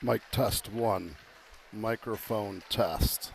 Mic test one. Microphone test.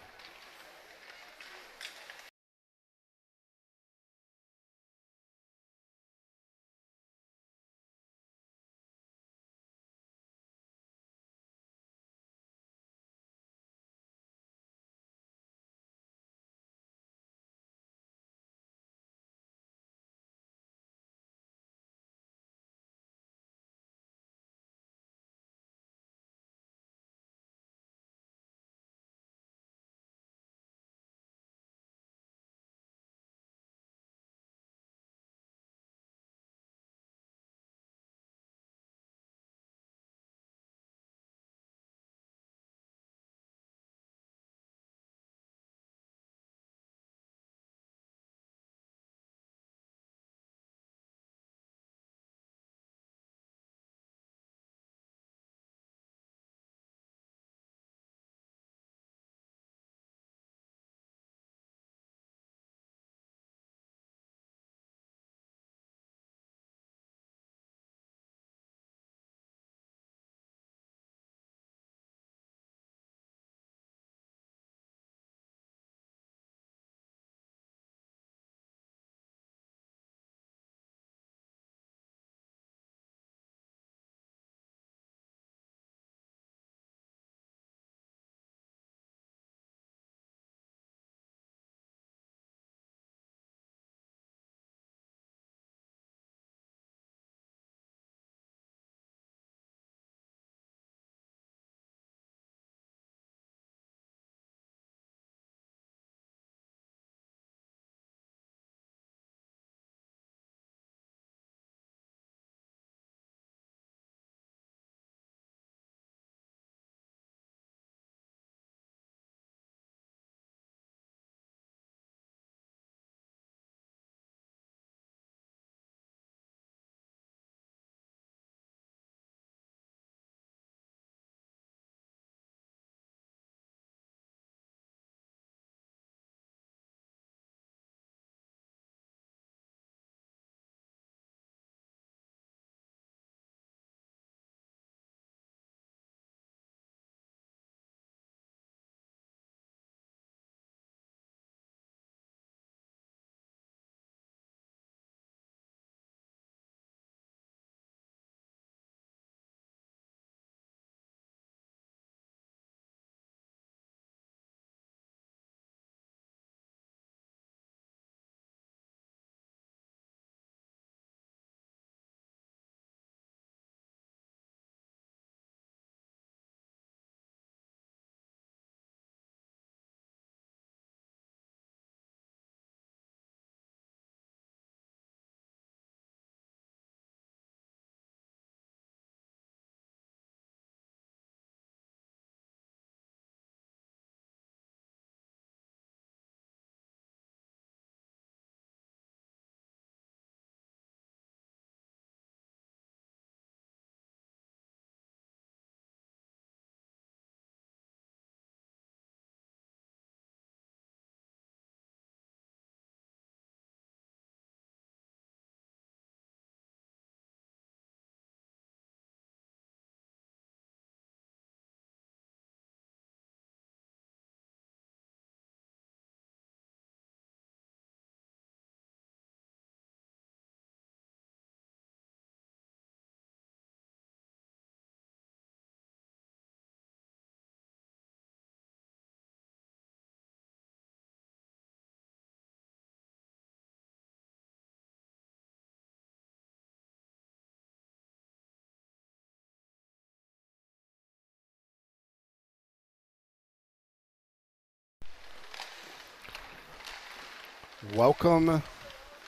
Welcome,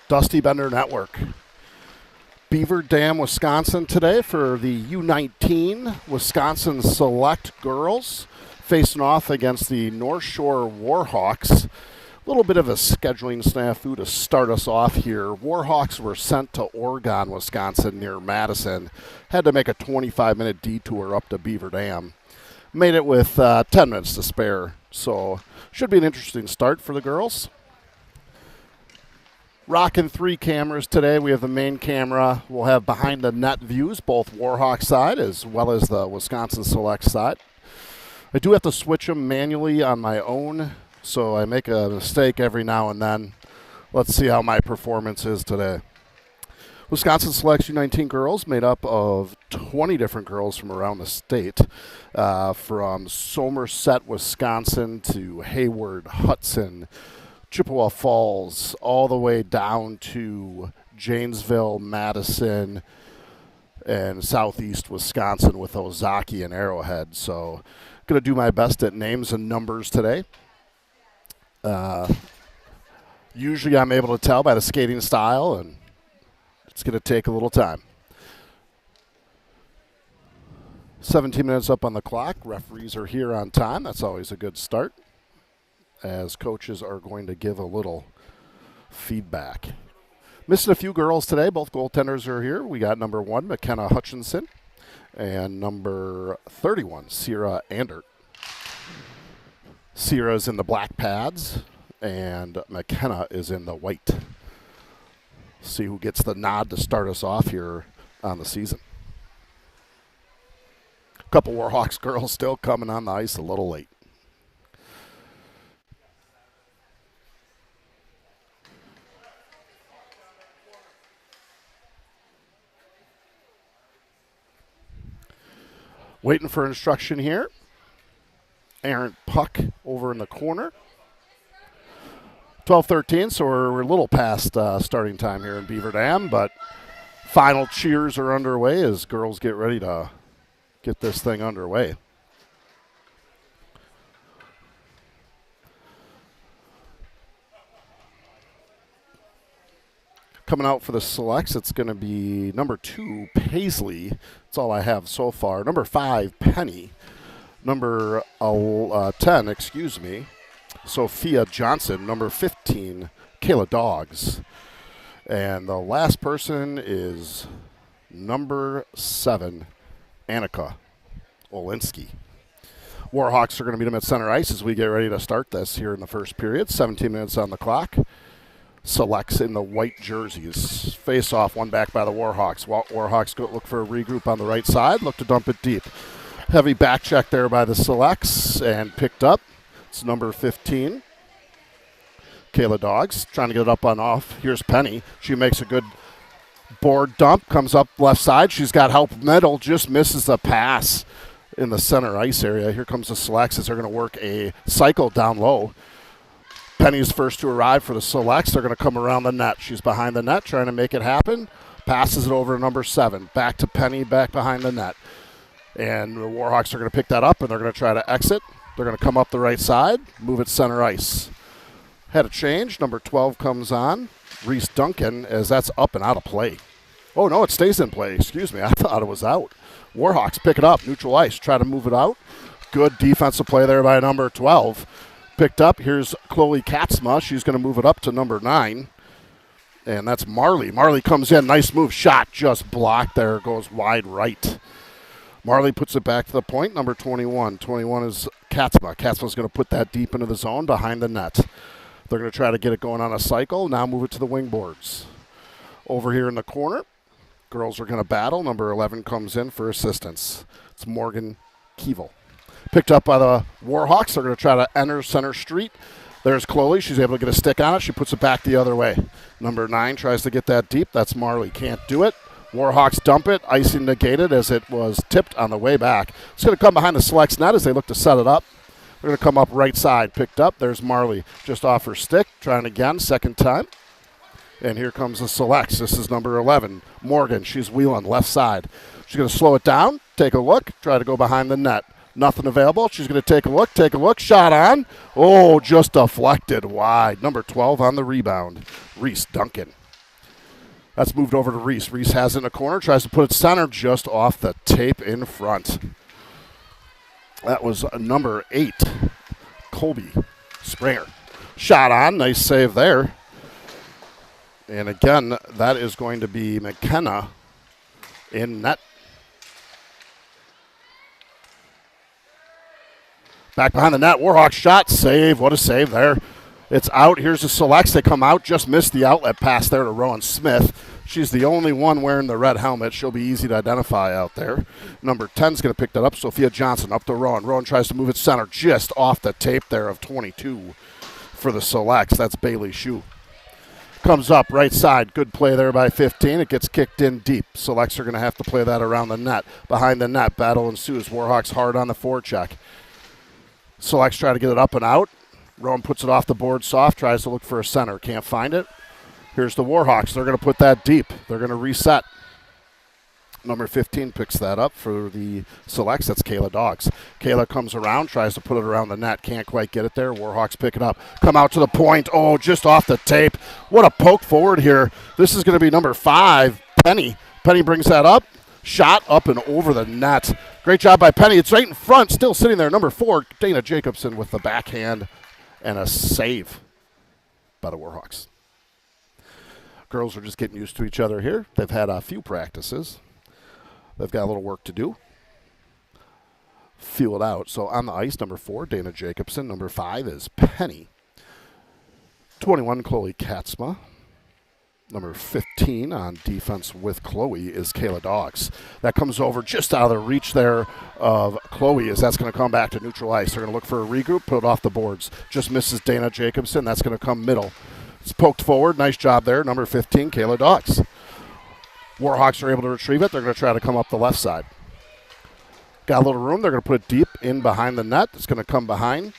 Dusty Bender Network. Beaver Dam, Wisconsin today for the U19 Wisconsin Select Girls facing off against the North Shore Warhawks. A little bit of a scheduling snafu to start us off here. Warhawks were sent to Oregon, Wisconsin near Madison. Had to make a 25-minute detour up to Beaver Dam. Made it with 10 minutes to spare. So should be an interesting start for the girls. Rocking 3 cameras today. We have the main camera. We'll have behind the net views, both Warhawks side as well as the Wisconsin Select side. I do have to switch them manually on my own, so I make a mistake every now and then. Let's see how my performance is today. Wisconsin Selects U19 girls made up of 20 different girls from around the state, from Somerset, Wisconsin to Hayward, Hudson, Chippewa Falls, all the way down to Janesville, Madison, and southeast Wisconsin with Ozaki and Arrowhead. So going to do my best at names and numbers today. Usually I'm able to tell by the skating style, and it's going to take a little time. 17 minutes up on the clock. Referees are here on time. That's always a good start, as coaches are going to give a little feedback. Missing a few girls today. Both goaltenders are here. We got number 1, McKenna Hutchinson, and number 31, Sierra Andert. Sierra's in the black pads, and McKenna is in the white. See who gets the nod to start us off here on the season. A couple Warhawks girls still coming on the ice a little late. Waiting for instruction here. Errant puck over in the corner. 12:13, so we're a little past starting time here in Beaver Dam, but final cheers are underway as girls get ready to get this thing underway. Coming out for the selects, it's going to be number 2, Paisley. That's all I have so far. Number 5, Penny. Number 10, Sophia Johnson. Number 15, Kayla Dogs. And the last person is number 7, Annika Olinsky. Warhawks are going to meet them at center ice as we get ready to start this here in the first period. 17 minutes on the clock. Selects in the white jerseys. Face off, one back by the Warhawks. Warhawks go look for a regroup on the right side, look to dump it deep. Heavy back check there by the Selects and picked up. It's number 15, Kayla Dogs, trying to get it up on off. Here's Penny. She makes a good board dump, comes up left side. She's got help middle, just misses the pass in the center ice area. Here comes the Selects as they're going to work a cycle down low. Penny's first to arrive for the Selects. They're going to come around the net. She's behind the net trying to make it happen. Passes it over to number 7. Back to Penny, back behind the net. And the Warhawks are going to pick that up, and they're going to try to exit. They're going to come up the right side, move it center ice. Had a change. Number 12 comes on. Reese Duncan, as that's up and out of play. Oh, no, it stays in play. Excuse me. I thought it was out. Warhawks pick it up. Neutral ice. Try to move it out. Good defensive play there by number 12. Picked up. Here's Chloe Katzma. She's going to move it up to number 9. And that's Marley. Marley comes in. Nice move. Shot just blocked there. Goes wide right. Marley puts it back to the point. Number 21. 21 is Katzma. Katzma's going to put that deep into the zone behind the net. They're going to try to get it going on a cycle. Now move it to the wing boards. Over here in the corner, girls are going to battle. Number 11 comes in for assistance. It's Morgan Keevel. Picked up by the Warhawks. They're going to try to enter center street. There's Chloe. She's able to get a stick on it. She puts it back the other way. Number 9 tries to get that deep. That's Marley. Can't do it. Warhawks dump it. Icing negated as it was tipped on the way back. It's going to come behind the Selects net as they look to set it up. They're going to come up right side. Picked up. There's Marley just off her stick. Trying again. Second time. And here comes the Selects. This is number 11, Morgan. She's wheeling left side. She's going to slow it down. Take a look. Try to go behind the net. Nothing available. She's going to take a look. Shot on. Oh, just deflected wide. Number 12 on the rebound, Reese Duncan. That's moved over to Reese. Reese has it in the corner. Tries to put it center just off the tape in front. That was number 8, Colby Springer. Shot on. Nice save there. And again, that is going to be McKenna in net. Back behind the net, Warhawks shot, save. What a save there. It's out. Here's the selects. They come out. Just missed the outlet pass there to Rowan Smith. She's the only one wearing the red helmet. She'll be easy to identify out there. Number 10 is going to pick that up. Sophia Johnson up to Rowan. Rowan tries to move it center just off the tape there of 22 for the selects. That's Bailey Shue. Comes up right side. Good play there by 15. It gets kicked in deep. Selects are going to have to play that around the net. Behind the net, battle ensues. Warhawks hard on the forecheck. Selects try to get it up and out. Rowan puts it off the board soft, tries to look for a center. Can't find it. Here's the Warhawks. They're going to put that deep. They're going to reset. Number 15 picks that up for the selects. That's Kayla Dogs. Kayla comes around, tries to put it around the net. Can't quite get it there. Warhawks pick it up. Come out to the point. Oh, just off the tape. What a poke forward here. This is going to be number 5, Penny. Penny brings that up. Shot up and over the net. Great job by Penny. It's right in front, still sitting there. Number 4, Dana Jacobson with the backhand and a save by the Warhawks. Girls are just getting used to each other here. They've had a few practices. They've got a little work to do. Feel it out. So on the ice, number 4, Dana Jacobson. Number 5 is Penny. 21, Chloe Katzma. Number 15 on defense with Chloe is Kayla Dogs. That comes over just out of the reach there of Chloe as that's going to come back to neutral ice. They're going to look for a regroup, put it off the boards. Just misses Dana Jacobson. That's going to come middle. It's poked forward. Nice job there. Number 15, Kayla Dogs. Warhawks are able to retrieve it. They're going to try to come up the left side. Got a little room. They're going to put it deep in behind the net. It's going to come behind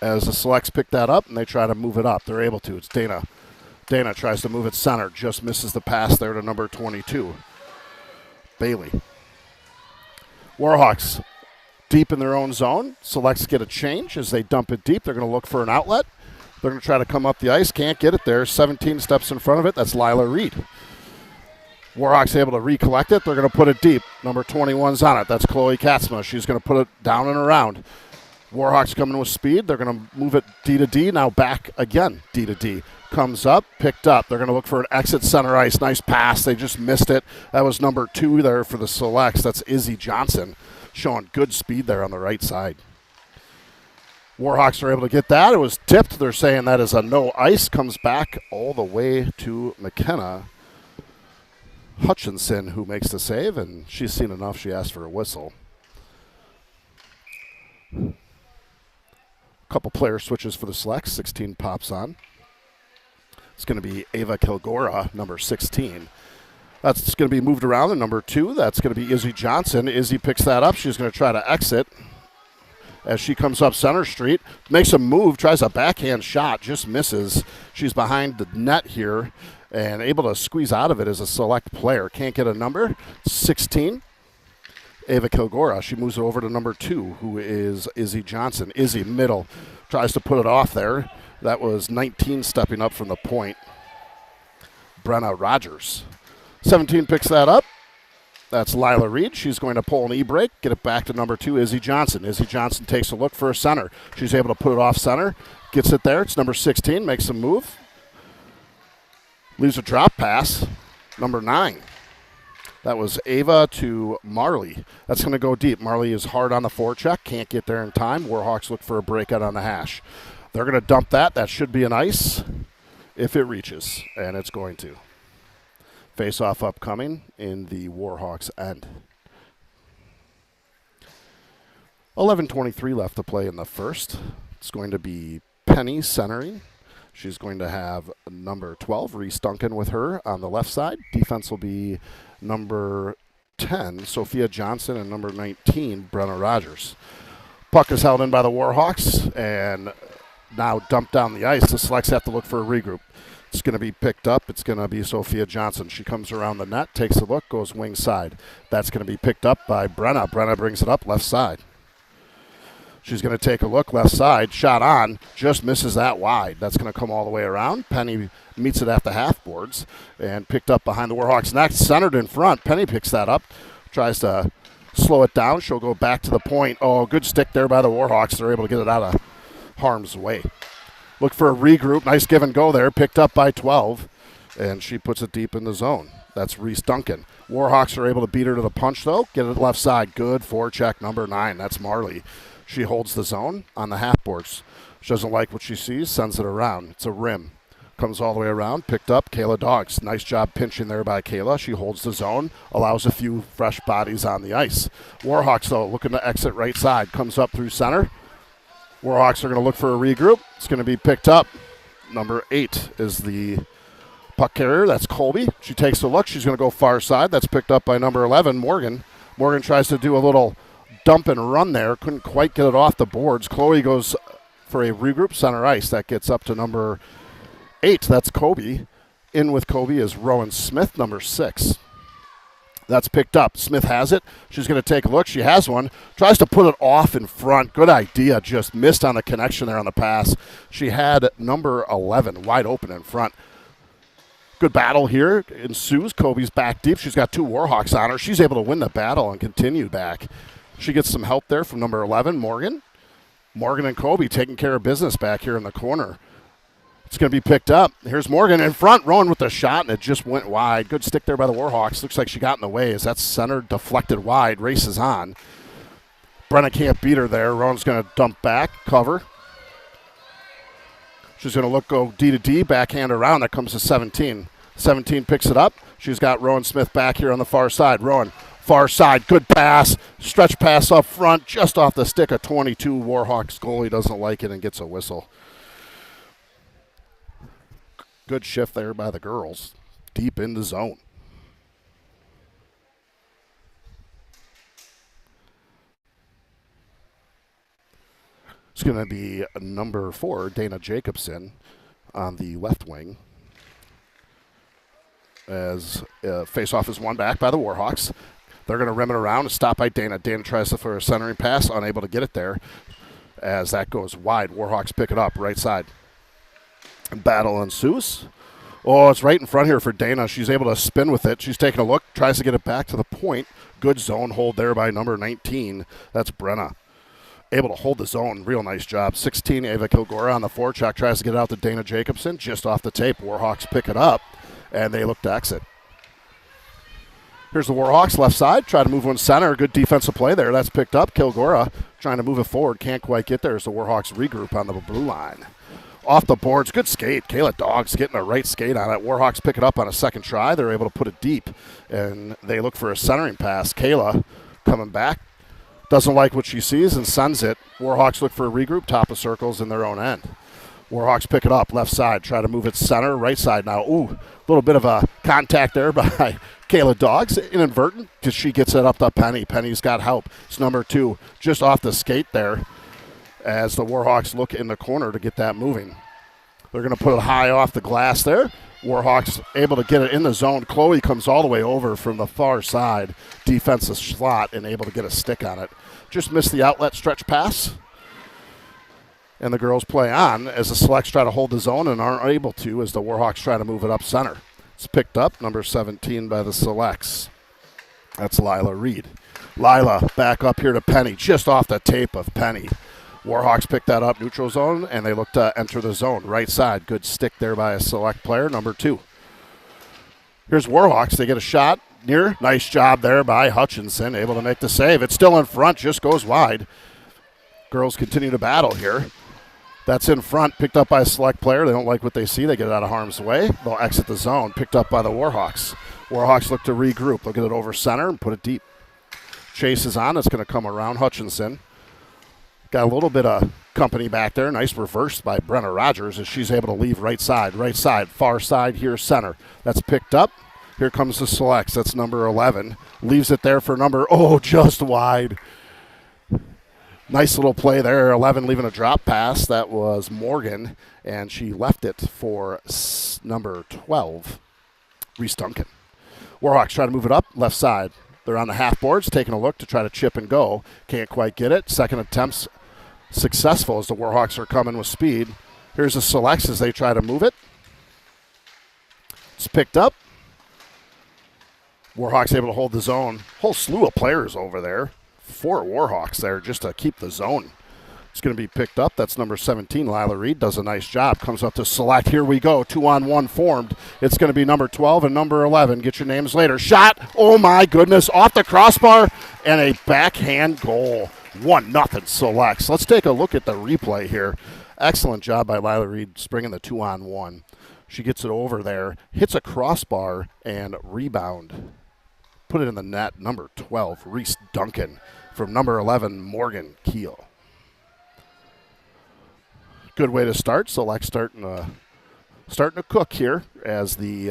as the selects pick that up, and they try to move it up. They're able to. It's Dana. Dana tries to move it center. Just misses the pass there to number 22, Bailey. Warhawks deep in their own zone. Selects get a change as they dump it deep. They're going to look for an outlet. They're going to try to come up the ice. Can't get it there. 17 steps in front of it. That's Lila Reed. Warhawks able to recollect it. They're going to put it deep. Number 21's on it. That's Chloe Katzma. She's going to put it down and around. Warhawks coming with speed. They're going to move it D to D. Now back again. D to D. Comes up, picked up. They're going to look for an exit center ice. Nice pass. They just missed it. That was number 2 there for the selects. That's Izzy Johnson showing good speed there on the right side. Warhawks are able to get that. It was tipped. They're saying that is a no ice. Comes back all the way to McKenna Hutchinson, who makes the save, and she's seen enough. She asked for a whistle. A couple player switches for the selects. 16 pops on. It's going to be Ava Kilgora, number 16. That's going to be moved around to number 2. That's going to be Izzy Johnson. Izzy picks that up. She's going to try to exit as she comes up center street. Makes a move, tries a backhand shot, just misses. She's behind the net here and able to squeeze out of it as a select player. Can't get a number. 16. Ava Kilgora. She moves it over to number 2, who is Izzy Johnson. Izzy, middle, tries to put it off there. That was 19 stepping up from the point. Brenna Rogers. 17 picks that up. That's Lila Reed. She's going to pull an e-break, get it back to number 2, Izzy Johnson. Izzy Johnson takes a look for a center. She's able to put it off center. Gets it there. It's number 16. Makes a move. Leaves a drop pass. Number 9. That was Ava to Marley. That's going to go deep. Marley is hard on the forecheck. Can't get there in time. Warhawks look for a breakout on the hash. They're going to dump that. That should be an ice if it reaches, and it's going to. Face-off upcoming in the Warhawks end. 11:23 left to play in the first. It's going to be Penny centering. She's going to have number 12, Reese Duncan, with her on the left side. Defense will be number 10, Sophia Johnson, and number 19, Brenna Rogers. Puck is held in by the Warhawks and now dumped down the ice. The selects have to look for a regroup. It's going to be picked up. It's going to be Sophia Johnson. She comes around the net, takes a look, goes wing side. That's going to be picked up by Brenna. Brenna brings it up left side. She's going to take a look left side. Shot on. Just misses that wide. That's going to come all the way around. Penny meets it at the half boards and picked up behind the Warhawks net. Centered in front. Penny picks that up. Tries to slow it down. She'll go back to the point. Oh, good stick there by the Warhawks. They're able to get it out of harm's way. Look for a regroup. Nice give and go there. Picked up by 12. And she puts it deep in the zone. That's Reese Duncan. Warhawks are able to beat her to the punch, though. Get it left side. Good forecheck, number 9. That's Marley. She holds the zone on the half boards. She doesn't like what she sees, sends it around. It's a rim. Comes all the way around, picked up. Kayla Dogs. Nice job pinching there by Kayla. She holds the zone, allows a few fresh bodies on the ice. Warhawks, though, looking to exit right side. Comes up through center. Warhawks are going to look for a regroup. It's going to be picked up. Number 8 is the puck carrier. That's Colby. She takes a look. She's going to go far side. That's picked up by number 11, Morgan. Morgan tries to do a little dump and run there. Couldn't quite get it off the boards. Chloe goes for a regroup center ice. That gets up to number 8. That's Kobe. In with Kobe is Rowan Smith, number 6. That's picked up. Smith has it. She's going to take a look. She has one. Tries to put it off in front. Good idea. Just missed on the connection there on the pass. She had number 11 wide open in front. Good battle here ensues. Kobe's back deep. She's got 2 Warhawks on her. She's able to win the battle and continue back. She gets some help there from number 11, Morgan. Morgan and Kobe taking care of business back here in the corner. It's going to be picked up. Here's Morgan in front, Rowan with the shot, and it just went wide. Good stick there by the Warhawks. Looks like she got in the way as that's centered, deflected wide. Races on. Brenna can't beat her there. Rowan's going to dump back, cover. She's going to go D to D, backhand around. That comes to 17. 17 picks it up. She's got Rowan Smith back here on the far side. Rowan, far side, good pass. Stretch pass up front, just off the stick of 22. Warhawks goalie doesn't like it and gets a whistle. Good shift there by the girls. Deep in the zone. It's going to be number 4, Dana Jacobson, on the left wing. As face-off is won back by the Warhawks. They're going to rim it around. Stop by Dana. Dana tries for a centering pass, unable to get it there. As that goes wide, Warhawks pick it up, right side. Battle ensues. Oh, it's right in front here for Dana. She's able to spin with it. She's taking a look, tries to get it back to the point. Good zone hold there by number 19. That's Brenna. Able to hold the zone. Real nice job. 16, Ava Kilgora on the forecheck. Tries to get it out to Dana Jacobson. Just off the tape. Warhawks pick it up, and they look to exit. Here's the Warhawks left side. Try to move one center. Good defensive play there. That's picked up. Kilgora trying to move it forward. Can't quite get there as the Warhawks regroup on the blue line. Off the boards. Good skate. Kayla Dogs getting a right skate on it. Warhawks pick it up on a second try. They're able to put it deep, and they look for a centering pass. Kayla coming back. Doesn't like what she sees and sends it. Warhawks look for a regroup. Top of circles in their own end. Warhawks pick it up. Left side. Try to move it center. Right side now. Ooh, a little bit of a contact there by Kayla Dogs. Inadvertent because she gets it up to Penny. Penny's got help. It's number 2. Just off the skate there as the Warhawks look in the corner to get that moving. They're going to put it high off the glass there. Warhawks able to get it in the zone. Chloe comes all the way over from the far side. Defensive slot and able to get a stick on it. Just missed the outlet stretch pass. And the girls play on as the Selects try to hold the zone and aren't able to as the Warhawks try to move it up center. It's picked up, number 17 by the Selects. That's Lila Reed. Lila back up here to Penny, just off the tape of Penny. Warhawks pick that up, neutral zone, and they look to enter the zone. Right side, good stick there by a Select player, number 2. Here's Warhawks. They get a shot near. Nice job there by Hutchinson, able to make the save. It's still in front, just goes wide. Girls continue to battle here. That's in front, picked up by a Select player. They don't like what they see. They get it out of harm's way. They'll exit the zone, picked up by the Warhawks. Warhawks look to regroup. They'll get it over center and put it deep. Chase is on. It's going to come around Hutchinson. Got a little bit of company back there. Nice reverse by Brenna Rogers as she's able to leave right side, far side here, center. That's picked up. Here comes the Selects. That's number 11. Leaves it there for just wide. Nice little play there. 11 leaving a drop pass. That was Morgan, and she left it for number 12, Reese Duncan. Warhawks try to move it up, left side. They're on the half boards, taking a look to try to chip and go. Can't quite get it. Second attempt's successful as the Warhawks are coming with speed. Here's the Selects as they try to move it. It's picked up. Warhawks able to hold the zone. Whole slew of players over there. 4 Warhawks there just to keep the zone. It's going to be picked up. That's number 17, Lila Reed. Does a nice job. Comes up to Select. Here we go. 2-on-1 formed. It's going to be number 12 and number 11. Get your names later. Shot. Oh, my goodness. Off the crossbar and a backhand goal. 1-0 Selects. Let's take a look at the replay here. Excellent job by Lila Reed springing the 2-on-1. She gets it over there, hits a crossbar, and rebound. Put it in the net. Number 12, Reese Duncan, from number 11, Morgan Keel. Good way to start. Select starting to cook here, as the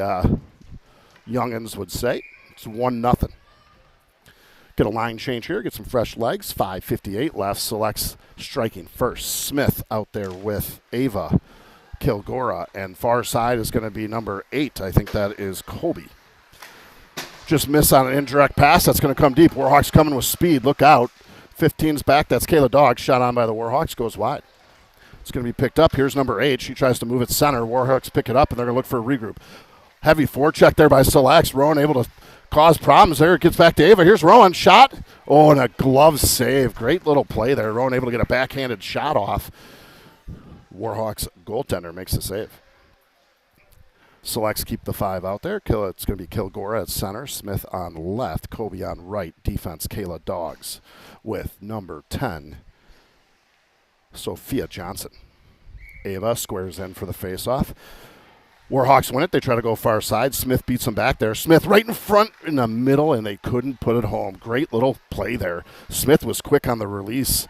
youngins would say. It's 1-0. Get a line change here, get some fresh legs. 5:58 left. Selects striking first. Smith out there with Ava Kilgora, and far side is going to be number 8. I think that is Colby. Just miss on an indirect pass. That's going to come deep. Warhawks coming with speed. Look out. 15's back. That's Kayla Dog. Shot on by the Warhawks. Goes wide. It's going to be picked up. Here's number 8. She tries to move it center. Warhawks pick it up, and they're going to look for a regroup. Heavy forecheck there by Selects. Rowan able to cause problems there. It gets back to Ava. Here's Rowan. Shot. Oh, and a glove save. Great little play there. Rowan able to get a backhanded shot off. Warhawks goaltender makes the save. Selects keep the 5 out there. It's going to be Kilgora at center. Smith on left. Kobe on right. Defense, Kayla Dogs with number 10, Sophia Johnson. Ava squares in for the faceoff. Warhawks win it. They try to go far side. Smith beats them back there. Smith right in front in the middle, and they couldn't put it home. Great little play there. Smith was quick on the release.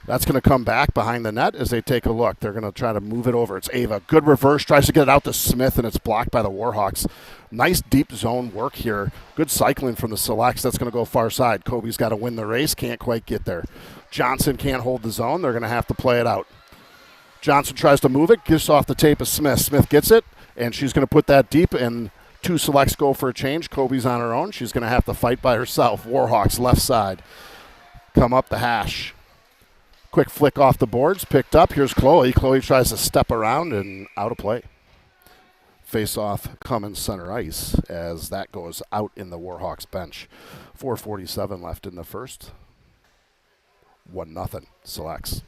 That's going to come back behind the net as they take a look. They're going to try to move it over. It's Ava. Good reverse. Tries to get it out to Smith, and it's blocked by the Warhawks. Nice deep zone work here. Good cycling from the Selects. That's going to go far side. Kobe's got to win the race. Can't quite get there. Johnson can't hold the zone. They're going to have to play it out. Johnson tries to move it. Gets off the tape of Smith. Smith gets it, and she's going to put that deep, and 2 Selects go for a change. Kobe's on her own. She's going to have to fight by herself. Warhawks left side. Come up the hash. Quick flick off the boards, picked up. Here's Chloe. Chloe tries to step around and out of play. Face off Cummins center ice as that goes out in the Warhawks bench. 4:47 left in the first. 1-0 Selects.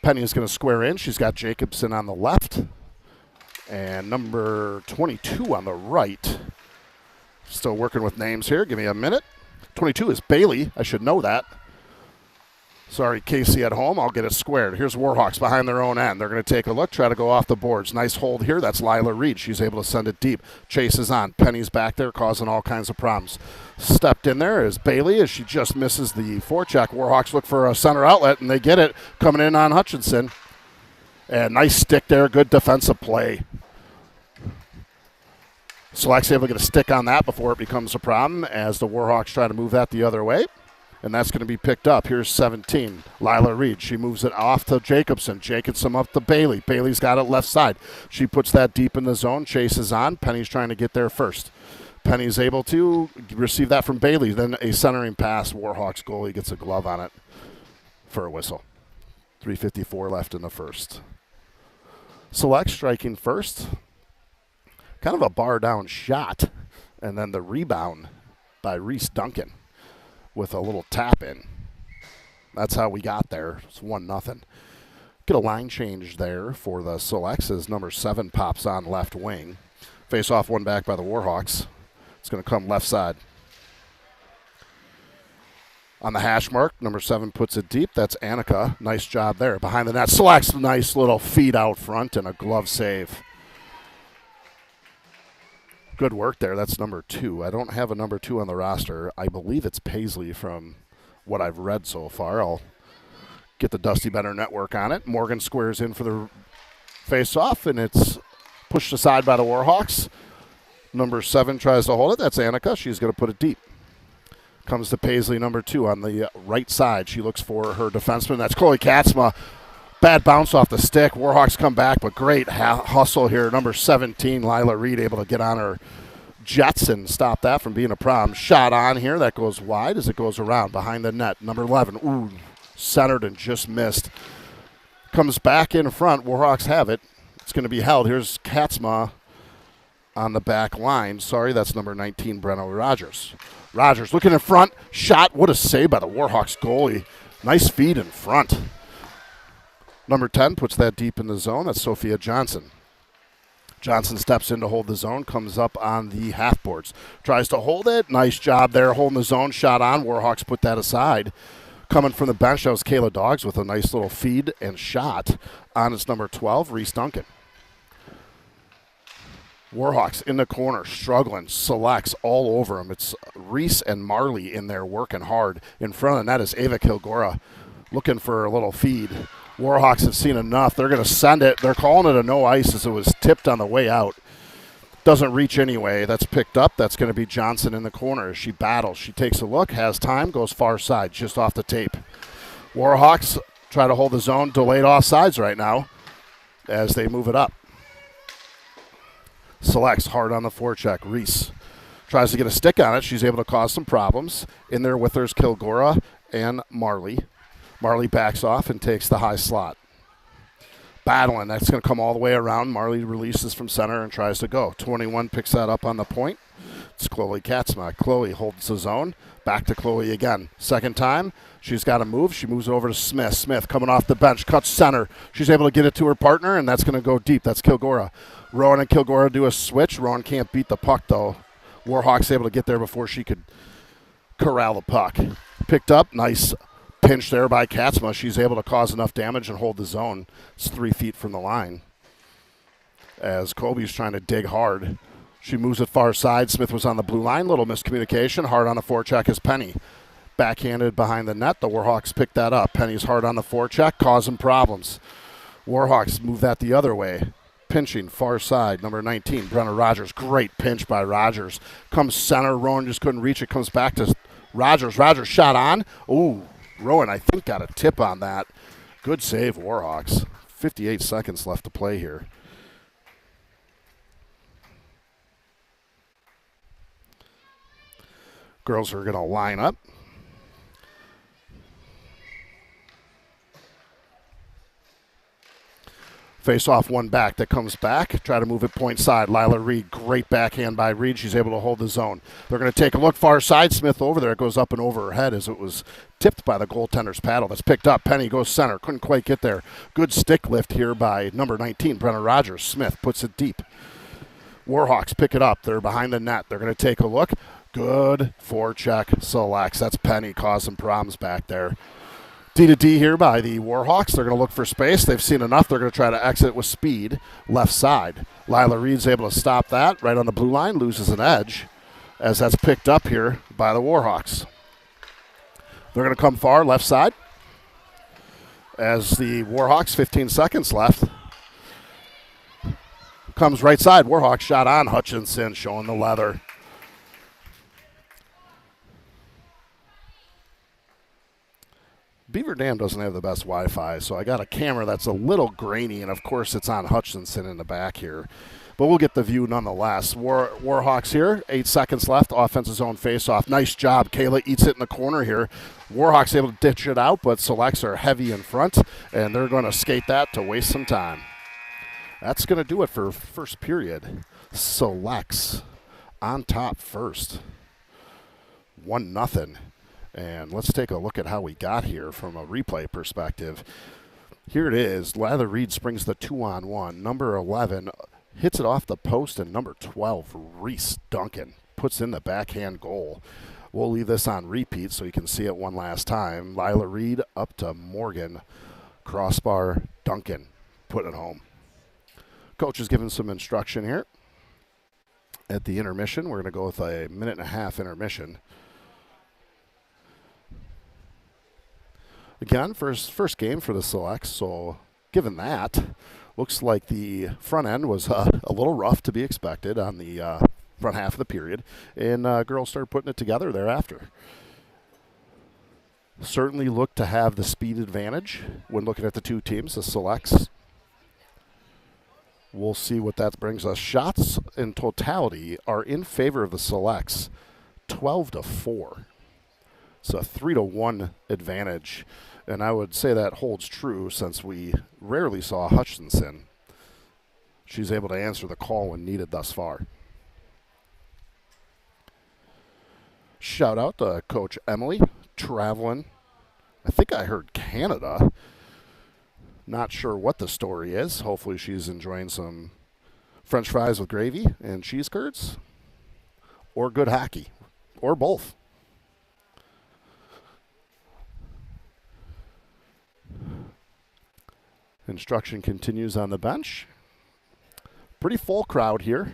Penny is going to square in. She's got Jacobson on the left and number 22 on the right. Still working with names here. Give me a minute. 22 is Bailey. I should know that. Sorry, Casey at home. I'll get it squared. Here's Warhawks behind their own end. They're going to take a look, try to go off the boards. Nice hold here. That's Lila Reed. She's able to send it deep. Chase is on. Penny's back there causing all kinds of problems. Stepped in there is Bailey as she just misses the forecheck. Warhawks look for a center outlet, and they get it coming in on Hutchinson. And nice stick there. Good defensive play. Selects able to get a stick on that before it becomes a problem as the Warhawks try to move that the other way. And that's going to be picked up. Here's 17, Lila Reed. She moves it off to Jacobson. Jacobson up to Bailey. Bailey's got it left side. She puts that deep in the zone. Chase is on. Penny's trying to get there first. Penny's able to receive that from Bailey. Then a centering pass. Warhawks goalie gets a glove on it for a whistle. 3:54 left in the first. Select striking first. Kind of a bar down shot. And then the rebound by Reese Duncan with a little tap in. That's how we got there. It's 1-0. Get a line change there for the Selects as number 7 pops on left wing. Face off one back by the Warhawks. It's going to come left side. On the hash mark, number 7 puts it deep. That's Annika. Nice job there. Behind the net. Selects nice little feed out front and a glove save. Good work there. That's number 2. I don't have a number 2 on the roster. I believe it's Paisley from what I've read so far. I'll get the Dusty Bender network on it. Morgan squares in for the face-off, and it's pushed aside by the Warhawks. Number 7 tries to hold it. That's Annika. She's going to put it deep. Comes to Paisley, number 2, on the right side. She looks for her defenseman. That's Chloe Katzma. Bad bounce off the stick. Warhawks come back, but great hustle here. Number 17, Lila Reed, able to get on her jets and stop that from being a problem. Shot on here. That goes wide as it goes around behind the net. Number 11, ooh, centered and just missed. Comes back in front. Warhawks have it. It's going to be held. Here's Katzma on the back line. Sorry, that's number 19, Brenna Rogers. Rogers looking in front. Shot. What a save by the Warhawks goalie. Nice feed in front. Number 10 puts that deep in the zone. That's Sophia Johnson. Johnson steps in to hold the zone, comes up on the half boards. Tries to hold it. Nice job there holding the zone. Shot on. Warhawks put that aside. Coming from the bench, that was Kayla Doggs with a nice little feed and shot on its number 12, Reese Duncan. Warhawks in the corner, struggling, selects all over him. It's Reese and Marley in there working hard. In front of the net is Ava Kilgora looking for a little feed. Warhawks have seen enough. They're going to send it. They're calling it a no ice as it was tipped on the way out. Doesn't reach anyway. That's picked up. That's going to be Johnson in the corner. She battles. She takes a look, has time, goes far side, just off the tape. Warhawks try to hold the zone. Delayed offsides right now as they move it up. Selects hard on the forecheck. Reese tries to get a stick on it. She's able to cause some problems. In there with her's Kilgora and Marley. Marley backs off and takes the high slot. Battling. That's going to come all the way around. Marley releases from center and tries to go. 21 picks that up on the point. It's Chloe Katzma. Chloe holds the zone. Back to Chloe again. Second time, she's got to move. She moves over to Smith. Smith coming off the bench, cuts center. She's able to get it to her partner, and that's going to go deep. That's Kilgora. Rowan and Kilgora do a switch. Rowan can't beat the puck, though. Warhawks able to get there before she could corral the puck. Picked up. Nice pinch there by Katzma. She's able to cause enough damage and hold the zone. It's 3 feet from the line. As Kobe's trying to dig hard. She moves it far side. Smith was on the blue line. Little miscommunication. Hard on the forecheck is Penny. Backhanded behind the net. The Warhawks pick that up. Penny's hard on the forecheck, causing problems. Warhawks move that the other way. Pinching far side, number 19, Brenna Rogers. Great pinch by Rogers. Comes center. Rowan just couldn't reach it. Comes back to Rogers. Rogers shot on. Ooh, Rowan, I think, got a tip on that. Good save, Warhawks. 58 seconds left to play here. Girls are going to line up. Face off one back that comes back. Try to move it point side. Lila Reed, great backhand by Reed. She's able to hold the zone. They're going to take a look far side. Smith over there. It goes up and over her head as it was tipped by the goaltender's paddle. That's picked up. Penny goes center. Couldn't quite get there. Good stick lift here by number 19, Brenna Rogers. Smith puts it deep. Warhawks pick it up. They're behind the net. They're going to take a look. Good forecheck selects. That's Penny causing problems back there. D to D here by the Warhawks. They're going to look for space. They've seen enough. They're going to try to exit with speed. Left side. Lila Reed's able to stop that. Right on the blue line. Loses an edge as that's picked up here by the Warhawks. They're going to come far. Left side. As the Warhawks, 15 seconds left. Comes right side. Warhawks shot on. Hutchinson showing the leather. Beaver Dam doesn't have the best Wi-Fi, so I got a camera that's a little grainy, and of course it's on Hutchinson in the back here. But we'll get the view nonetheless. Warhawks here, 8 seconds left, offensive zone face-off. Nice job. Kayla eats it in the corner here. Warhawks able to ditch it out, but selects are heavy in front, and they're going to skate that to waste some time. That's going to do it for first period. Selects on top first. 1-0. And let's take a look at how we got here from a replay perspective. Here it is. Lila Reed springs the 2-on-1. Number 11 hits it off the post, and number 12, Reese Duncan, puts in the backhand goal. We'll leave this on repeat so you can see it one last time. Lila Reed up to Morgan. Crossbar Duncan putting it home. Coach is giving some instruction here. At the intermission, we're going to go with a 1.5-minute intermission. Again, first game for the Selects, so given that, looks like the front end was a little rough to be expected on the front half of the period, and girls started putting it together thereafter. Certainly look to have the speed advantage when looking at the two teams, the Selects. We'll see what that brings us. Shots in totality are in favor of the Selects, 12-4. It's a 3-1 advantage, and I would say that holds true since we rarely saw Hutchinson. She's able to answer the call when needed thus far. Shout out to Coach Emily, traveling. I think I heard Canada. Not sure what the story is. Hopefully she's enjoying some French fries with gravy and cheese curds, or good hockey, or both. Instruction continues on the bench. Pretty full crowd here.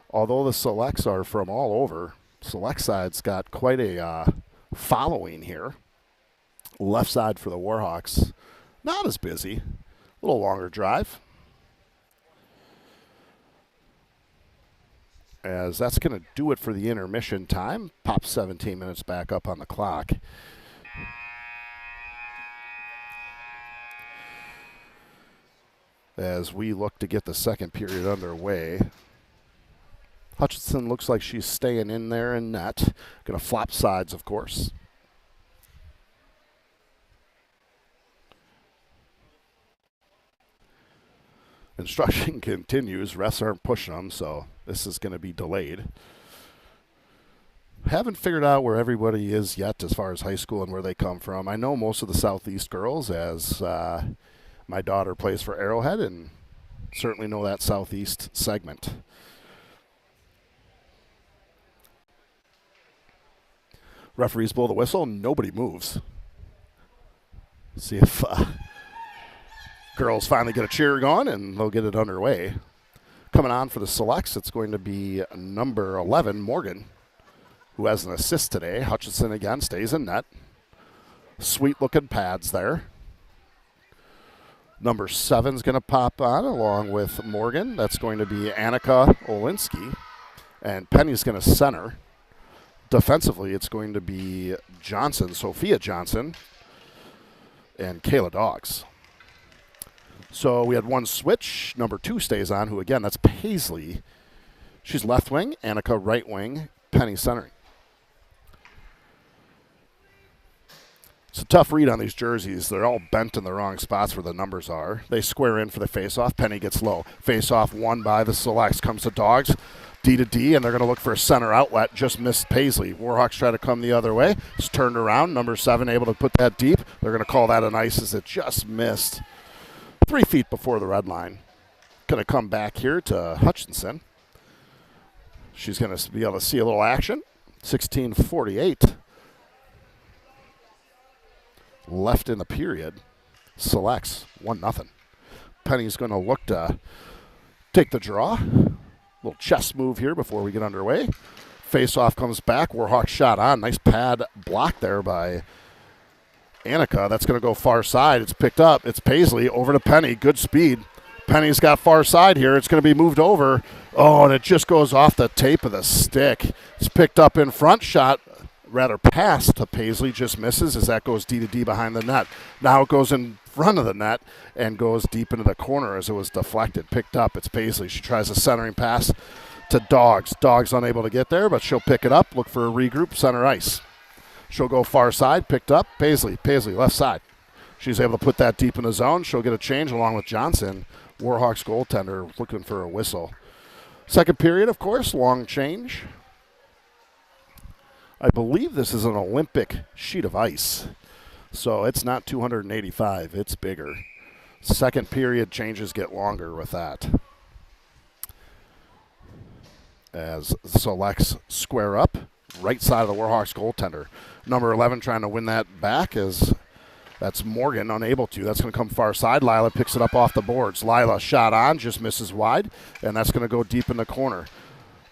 Although the selects are from all over, select side's got quite a following here. Left side for the Warhawks, not as busy. A little longer drive. As that's going to do it for the intermission time. Pop 17 minutes back up on the clock. As we look to get the second period underway. Hutchinson looks like she's staying in there in net. Going to flop sides, of course. Instruction continues. Refs aren't pushing them, so this is going to be delayed. Haven't figured out where everybody is yet as far as high school and where they come from. I know most of the Southeast girls, as my daughter plays for Arrowhead, and certainly know that Southeast segment. Referees blow the whistle. Nobody moves. See if girls finally get a cheer going, and they'll get it underway. Coming on for the selects, it's going to be number 11, Morgan, who has an assist today. Hutchinson again stays in net. Sweet-looking pads there. Number 7's going to pop on along with Morgan. That's going to be Annika Olinsky. And Penny's going to center. Defensively, it's going to be Johnson, Sophia Johnson, and Kayla Doggs. So we had one switch. Number 2 stays on, who again, that's Paisley. She's left wing, Annika right wing, Penny centering. It's a tough read on these jerseys. They're all bent in the wrong spots where the numbers are. They square in for the face-off. Penny gets low. Face-off won by the selects. Comes to Dogs. D to D, and they're going to look for a center outlet. Just missed Paisley. Warhawks try to come the other way. It's turned around. Number 7 able to put that deep. They're going to call that an ice as it just missed 3 feet before the red line. Going to come back here to Hutchinson. She's going to be able to see a little action. 16:48 left in the period. Selects 1-0. Penny's going to look to take the draw. Little chest move here before we get underway. Face-off comes back. Warhawks shot on. Nice pad block there by Annika. That's going to go far side. It's picked up. It's Paisley over to Penny. Good speed. Penny's got far side here. It's going to be moved over. Oh, and it just goes off the tape of the stick. It's picked up in front. Shot, rather pass to Paisley. Just misses as that goes D to D behind the net. Now it goes in front of the net and goes deep into the corner as it was deflected. Picked up. It's Paisley. She tries a centering pass to Dogs. Dogs unable to get there, but she'll pick it up. Look for a regroup. Center ice. She'll go far side. Picked up. Paisley left side. She's able to put that deep in the zone. She'll get a change along with Johnson. Warhawks goaltender looking for a whistle. Second period, of course, long change. I believe this is an Olympic sheet of ice. So it's not 285, it's bigger. Second period changes get longer with that. As selects square up, right side of the Warhawks goaltender. Number 11 trying to win that back as that's Morgan unable to. That's going to come far side. Lila picks it up off the boards. Lila shot on, just misses wide, and that's going to go deep in the corner.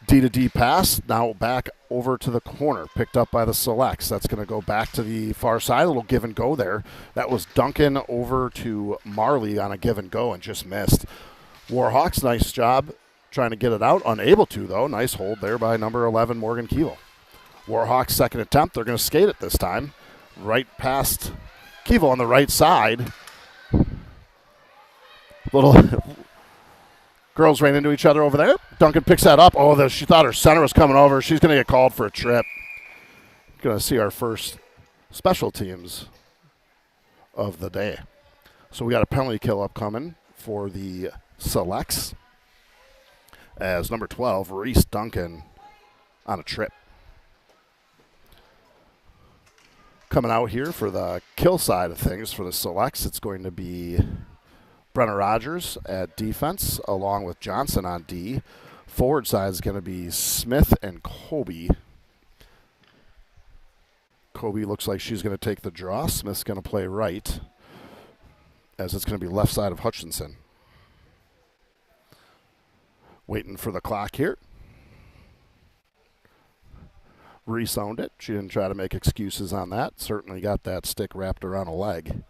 D to D pass, now back over to the corner, picked up by the selects. That's going to go back to the far side, a little give and go there. That was Duncan over to Marley on a give and go and just missed. Warhawks, nice job trying to get it out. Unable to, though. Nice hold there by number 11, Morgan Keeble. Warhawks, second attempt. They're going to skate it this time. Right past Keeble on the right side. Little girls ran into each other over there. Duncan picks that up. Oh, she thought her center was coming over. She's going to get called for a trip. Going to see our first special teams of the day. So we got a penalty kill upcoming for the selects as number 12, Reese Duncan, on a trip. Coming out here for the kill side of things for the selects, it's going to be Brenna Rogers at defense, along with Johnson on D. Forward side is going to be Smith and Colby. Colby looks like she's going to take the draw. Smith's going to play right, as it's going to be left side of Hutchinson. Waiting for the clock here. Resound it. She didn't try to make excuses on that. Certainly got that stick wrapped around a leg.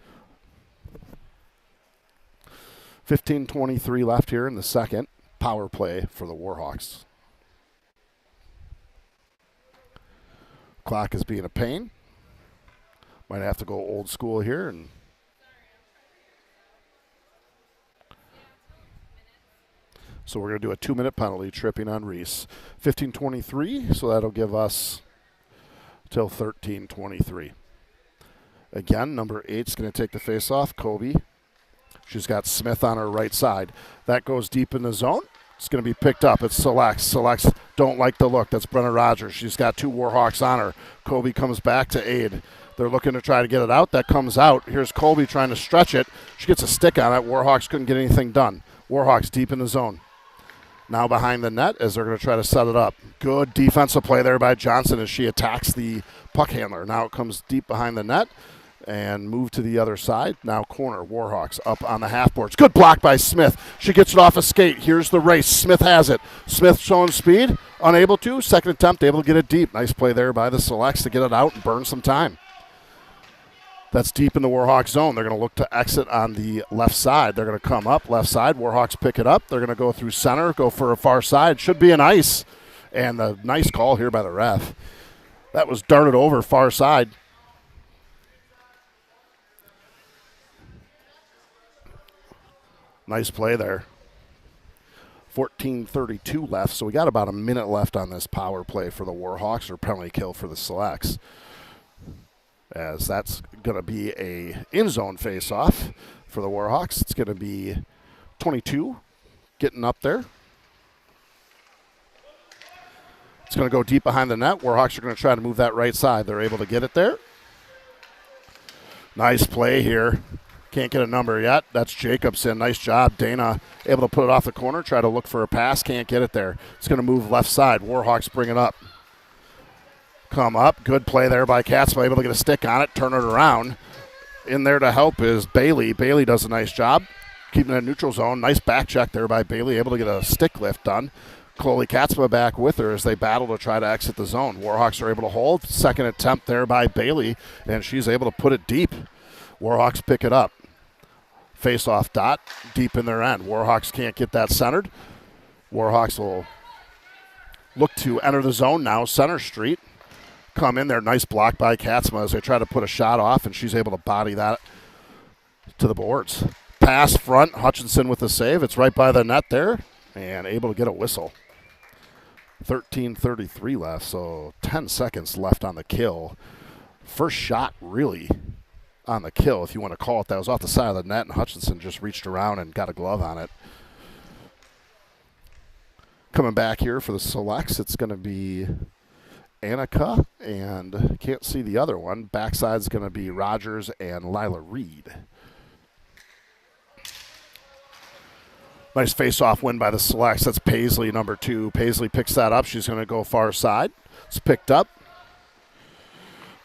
15:23 left here in the second. Power play for the Warhawks. Clock is being a pain. Might have to go old school here and so we're going to do a 2-minute penalty, tripping on Reese. 15:23, so that'll give us till 13:23. Again, number 8's going to take the face-off, Kobe. She's got Smith on her right side. That goes deep in the zone. It's going to be picked up. It's Selects. Selects don't like the look. That's Brenna Rogers. She's got 2 Warhawks on her. Kobe comes back to aid. They're looking to try to get it out. That comes out. Here's Colby trying to stretch it. She gets a stick on it. Warhawks couldn't get anything done. Warhawks deep in the zone. Now behind the net as they're going to try to set it up. Good defensive play there by Johnson as she attacks the puck handler. Now it comes deep behind the net and move to the other side. Now corner, Warhawks up on the half boards. Good block by Smith. She gets it off a skate. Here's the race. Smith has it. Smith showing speed. Unable to. Second attempt, able to get it deep. Nice play there by the Selects to get it out and burn some time. That's deep in the Warhawks zone. They're going to look to exit on the left side. They're going to come up left side. Warhawks pick it up. They're going to go through center, go for a far side. Should be an ice. And the nice call here by the ref. That was darted over far side. Nice play there. 14:32 left, so we got about a minute left on this power play for the Warhawks, or penalty kill for the Selects. As that's going to be a in-zone face-off for the Warhawks. It's going to be 22 getting up there. It's going to go deep behind the net. Warhawks are going to try to move that right side. They're able to get it there. Nice play here. Can't get a number yet. That's Jacobson. Nice job. Dana able to put it off the corner. Try to look for a pass. Can't get it there. It's going to move left side. Warhawks bring it up. Come up. Good play there by Katzma. Able to get a stick on it. Turn it around. In there to help is Bailey. Bailey does a nice job keeping it in neutral zone. Nice back check there by Bailey. Able to get a stick lift done. Chloe Katzma back with her as they battle to try to exit the zone. Warhawks are able to hold. Second attempt there by Bailey, and she's able to put it deep. Warhawks pick it up. Face-off dot deep in their end. Warhawks can't get that centered. Warhawks will look to enter the zone now. Center Street. Come in there. Nice block by Katzma as they try to put a shot off, and she's able to body that to the boards. Pass front. Hutchinson with the save. It's right by the net there, and able to get a whistle. 13:33 left, so 10 seconds left on the kill. First shot, really, on the kill, if you want to call it that. It was off the side of the net, and Hutchinson just reached around and got a glove on it. Coming back here for the Selects, it's going to be Annika, and can't see the other one. Backside's going to be Rogers and Lila Reed. Nice face-off win by the Selects. That's Paisley, number 2. Paisley picks that up. She's going to go far side. It's picked up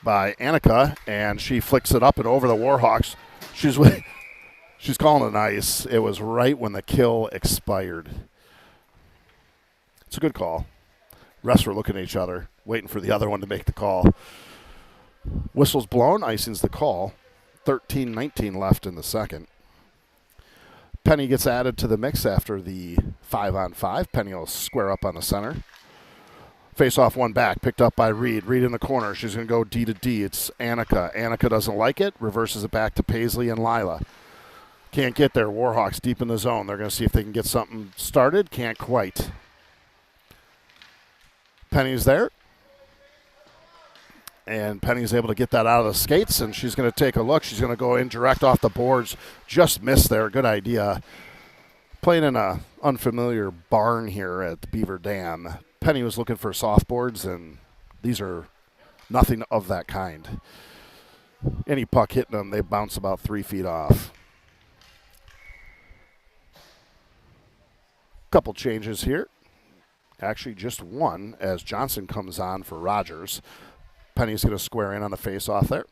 by Annika, and she flicks it up and over the Warhawks. She's calling it nice. It was right when the kill expired. It's a good call. Refs were looking at each other, waiting for the other one to make the call. Whistle's blown. Icing's the call. 13:19 left in the second. Penny gets added to the mix after the 5-on-5. Penny will square up on the center. Face-off one back, picked up by Reed. Reed in the corner. She's going to go D to D. It's Annika. Annika doesn't like it. Reverses it back to Paisley and Lila. Can't get there. Warhawks deep in the zone. They're going to see if they can get something started. Can't quite. Penny's there. And Penny's able to get that out of the skates, and she's going to take a look. She's going to go in direct off the boards. Just missed there. Good idea. Playing in an unfamiliar barn here at the Beaver Dam. Penny was looking for softboards, and these are nothing of that kind. Any puck hitting them, they bounce about 3 feet off. Couple changes here. Actually, just one as Johnson comes on for Rogers. Penny's going to square in on the face-off there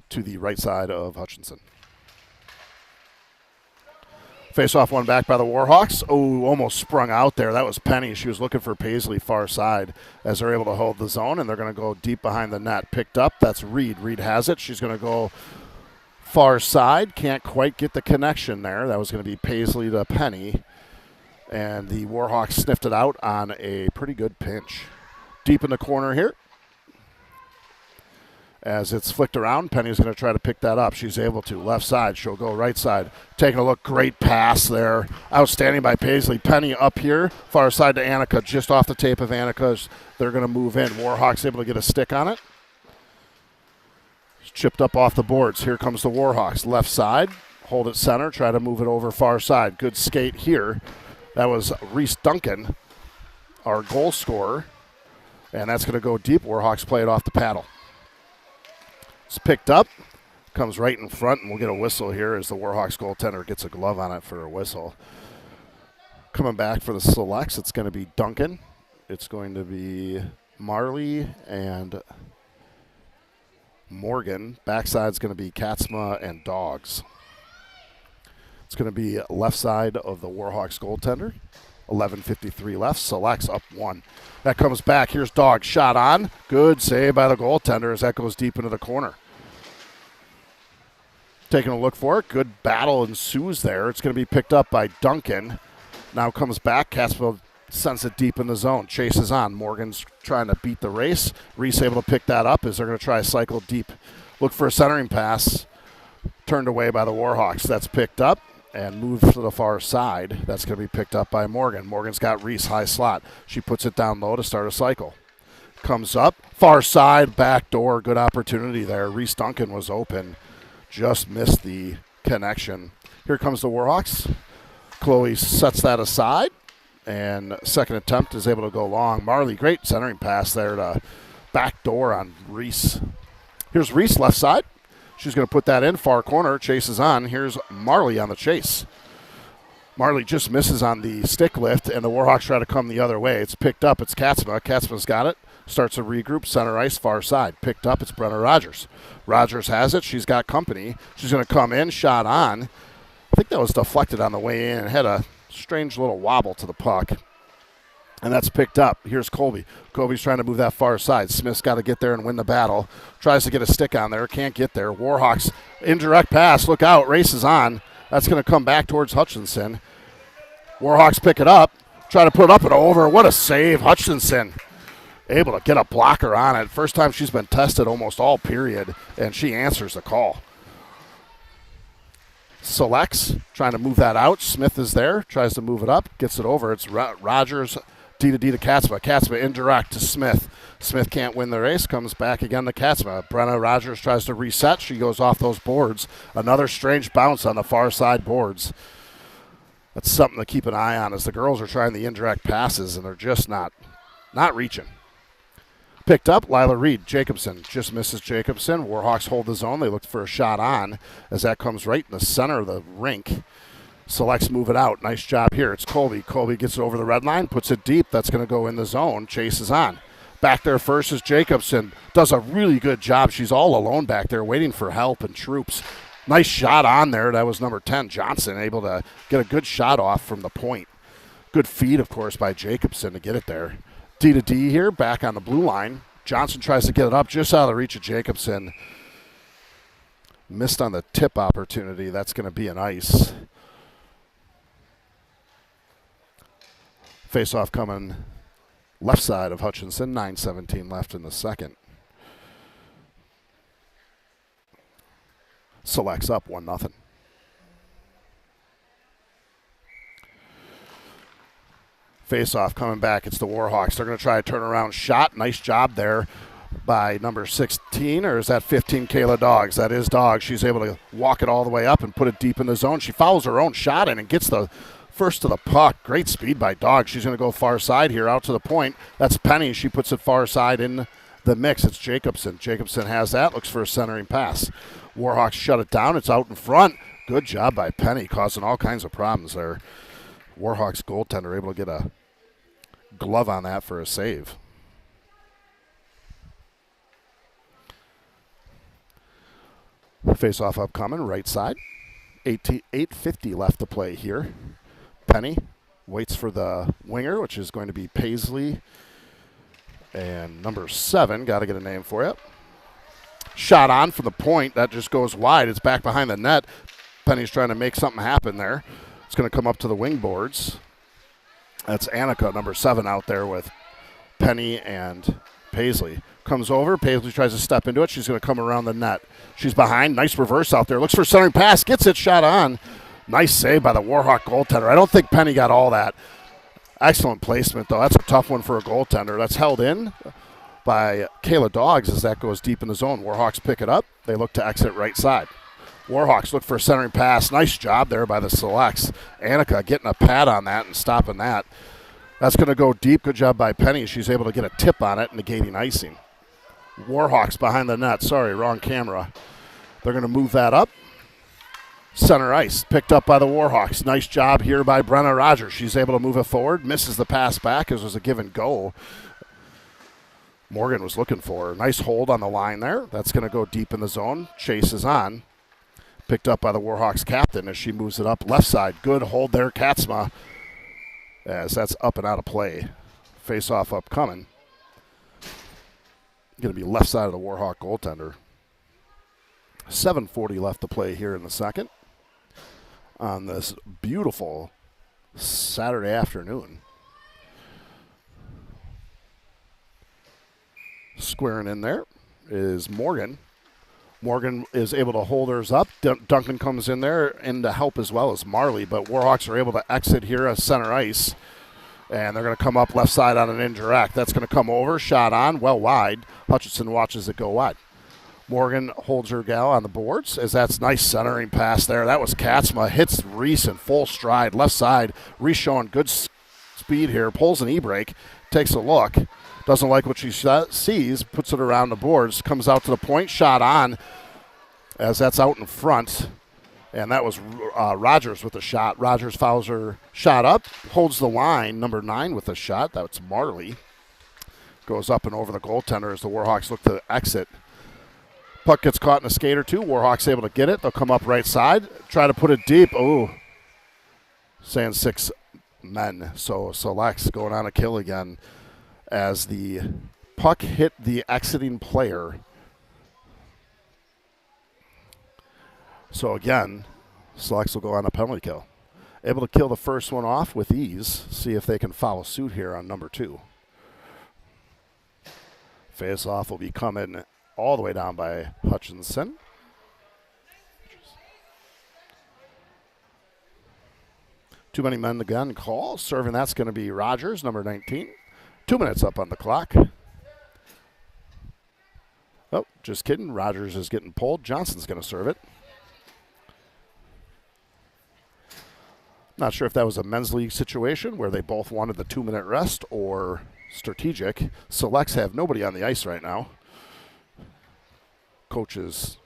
to the right side of Hutchinson. Face-off one back by the Warhawks. Oh, almost sprung out there. That was Penny. She was looking for Paisley far side as they're able to hold the zone, and they're going to go deep behind the net. Picked up. That's Reed. Reed has it. She's going to go far side. Can't quite get the connection there. That was going to be Paisley to Penny. And the Warhawks sniffed it out on a pretty good pinch. Deep in the corner here. As it's flicked around, Penny's going to try to pick that up. She's able to. Left side. She'll go right side. Taking a look. Great pass there. Outstanding by Paisley. Penny up here. Far side to Annika. Just off the tape of Annika's. They're going to move in. Warhawks able to get a stick on it. It's chipped up off the boards. Here comes the Warhawks. Left side. Hold it center. Try to move it over far side. Good skate here. That was Reese Duncan, our goal scorer. And that's going to go deep. Warhawks play it off the paddle. It's picked up, comes right in front, and we'll get a whistle here as the Warhawks goaltender gets a glove on it for a whistle. Coming back for the selects, it's going to be Duncan. It's going to be Marley and Morgan. Backside's going to be Katzma and Dogs. It's going to be left side of the Warhawks goaltender. 11:53 left. Selects up one. That comes back. Here's Dog. Shot on. Good save by the goaltender as that goes deep into the corner. Taking a look for it. Good battle ensues there. It's going to be picked up by Duncan. Now comes back. Catsville sends it deep in the zone. Chases on. Morgan's trying to beat the race. Reese able to pick that up as they're going to try a cycle deep. Look for a centering pass. Turned away by the Warhawks. That's picked up and moved to the far side. That's going to be picked up by Morgan. Morgan's got Reese, high slot. She puts it down low to start a cycle. Comes up, far side, back door. Good opportunity there. Reese Duncan was open. Just missed the connection. Here comes the Warhawks. Chloe sets that aside, and second attempt is able to go long. Marley, great centering pass there to back door on Reese. Here's Reese, left side. She's going to put that in, far corner, chases on. Here's Marley on the chase. Marley just misses on the stick lift, and the Warhawks try to come the other way. It's picked up. It's Katzma. Katzma's got it. Starts a regroup, center ice, far side. Picked up. It's Brenna Rogers. Rogers has it. She's got company. She's going to come in, shot on. I think that was deflected on the way in. Had a strange little wobble to the puck. And that's picked up. Here's Colby. Colby's trying to move that far side. Smith's got to get there and win the battle. Tries to get a stick on there. Can't get there. Warhawks, indirect pass. Look out. Races on. That's going to come back towards Hutchinson. Warhawks pick it up. Try to put it up and over. What a save. Hutchinson able to get a blocker on it. First time she's been tested almost all period, and she answers the call. Selects. Trying to move that out. Smith is there. Tries to move it up. Gets it over. It's Rogers. D to Katzma. Katzma indirect to Smith. Smith can't win the race. Comes back again to Katzma. Brenna Rogers tries to reset. She goes off those boards. Another strange bounce on the far side boards. That's something to keep an eye on as the girls are trying the indirect passes and they're just not reaching. Picked up, Lila Reed. Jacobson just misses Jacobson. Warhawks hold the zone. They look for a shot on as that comes right in the center of the rink. Selects move it out. Nice job here. It's Colby. Colby gets it over the red line, puts it deep. That's going to go in the zone. Chases on. Back there first is Jacobson. Does a really good job. She's all alone back there waiting for help and troops. Nice shot on there. That was number 10, Johnson, able to get a good shot off from the point. Good feed, of course, by Jacobson to get it there. D to D here, back on the blue line. Johnson tries to get it up just out of the reach of Jacobson. Missed on the tip opportunity. That's going to be an ice. Face-off coming left side of Hutchinson. 9:17 left in the second. Selects up 1-0. Face-off coming back. It's the Warhawks. They're going to try a turnaround shot. Nice job there by number 16, or is that 15, Kayla Doggs? That is Doggs. She's able to walk it all the way up and put it deep in the zone. She follows her own shot in and gets the first to the puck. Great speed by Doggs. She's going to go far side here out to the point. That's Penny. She puts it far side in the mix. It's Jacobson. Jacobson has that. Looks for a centering pass. Warhawks shut it down. It's out in front. Good job by Penny, causing all kinds of problems there. Warhawks goaltender able to get a glove on that for a save. Face-off upcoming, right side. 8:50 left to play here. Penny waits for the winger, which is going to be Paisley. And number 7, got to get a name for it. Shot on from the point. That just goes wide. It's back behind the net. Penny's trying to make something happen there. It's going to come up to the wing boards. That's Annika, number 7, out there with Penny and Paisley. Comes over. Paisley tries to step into it. She's going to come around the net. She's behind. Nice reverse out there. Looks for centering pass. Gets it. Shot on. Nice save by the Warhawk goaltender. I don't think Penny got all that. Excellent placement, though. That's a tough one for a goaltender. That's held in by Kayla Doggs as that goes deep in the zone. Warhawks pick it up. They look to exit right side. Warhawks look for a centering pass. Nice job there by the Selects. Annika getting a pad on that and stopping that. That's going to go deep. Good job by Penny. She's able to get a tip on it, negating icing. Warhawks behind the net. Sorry, wrong camera. They're going to move that up. Center ice, picked up by the Warhawks. Nice job here by Brenna Rogers. She's able to move it forward. Misses the pass back as it was a give and go. Morgan was looking for her. Nice hold on the line there. That's going to go deep in the zone. Chase is on. Picked up by the Warhawks captain as she moves it up left side. Good hold there, Katzma, as that's up and out of play. Face-off upcoming. Going to be left side of the Warhawk goaltender. 7:40 left to play here in the second on this beautiful Saturday afternoon. Squaring in there is Morgan. Morgan is able to hold hers up. Duncan comes in there and to help as well as Marley, but Warhawks are able to exit here at center ice, and they're going to come up left side on an indirect. That's going to come over, shot on, well wide. Hutchinson watches it go wide. Morgan holds her gal on the boards as that's nice centering pass there. That was Katzma. Hits Reese in full stride. Left side. Reese showing good speed here. Pulls an e-brake. Takes a look. Doesn't like what she sees. Puts it around the boards. Comes out to the point. Shot on as that's out in front. And that was Rogers with a shot. Rogers fouls her shot up. Holds the line. Number 9 with a shot. That's Marley. Goes up and over the goaltender as the Warhawks look to exit. Puck gets caught in a skate or two. Warhawks able to get it. They'll come up right side. Try to put it deep. Oh. Saying 6 men. So Selects going on a kill again as the puck hit the exiting player. So again, Selects will go on a penalty kill. Able to kill the first one off with ease. See if they can follow suit here on number 2. Face-off will be coming all the way down by Hutchinson. Too many men to gun call. Serving that's going to be Rogers, number 19. 2 minutes up on the clock. Oh, just kidding. Rogers is getting pulled. Johnson's going to serve it. Not sure if that was a men's league situation where they both wanted the 2-minute rest or strategic. Selects have nobody on the ice right now. Coach is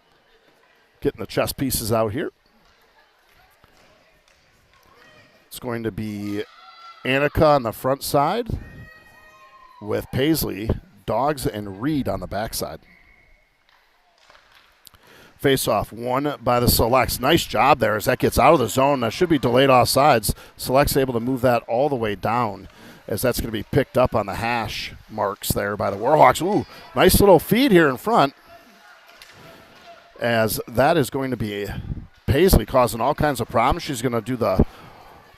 getting the chess pieces out here. It's going to be Annika on the front side with Paisley, Doggs, and Reed on the backside. Face-off won by the Selects. Nice job there as that gets out of the zone. That should be delayed offsides. Selects able to move that all the way down as that's going to be picked up on the hash marks there by the Warhawks. Ooh, nice little feed here in front. As that is going to be Paisley causing all kinds of problems. She's going to do the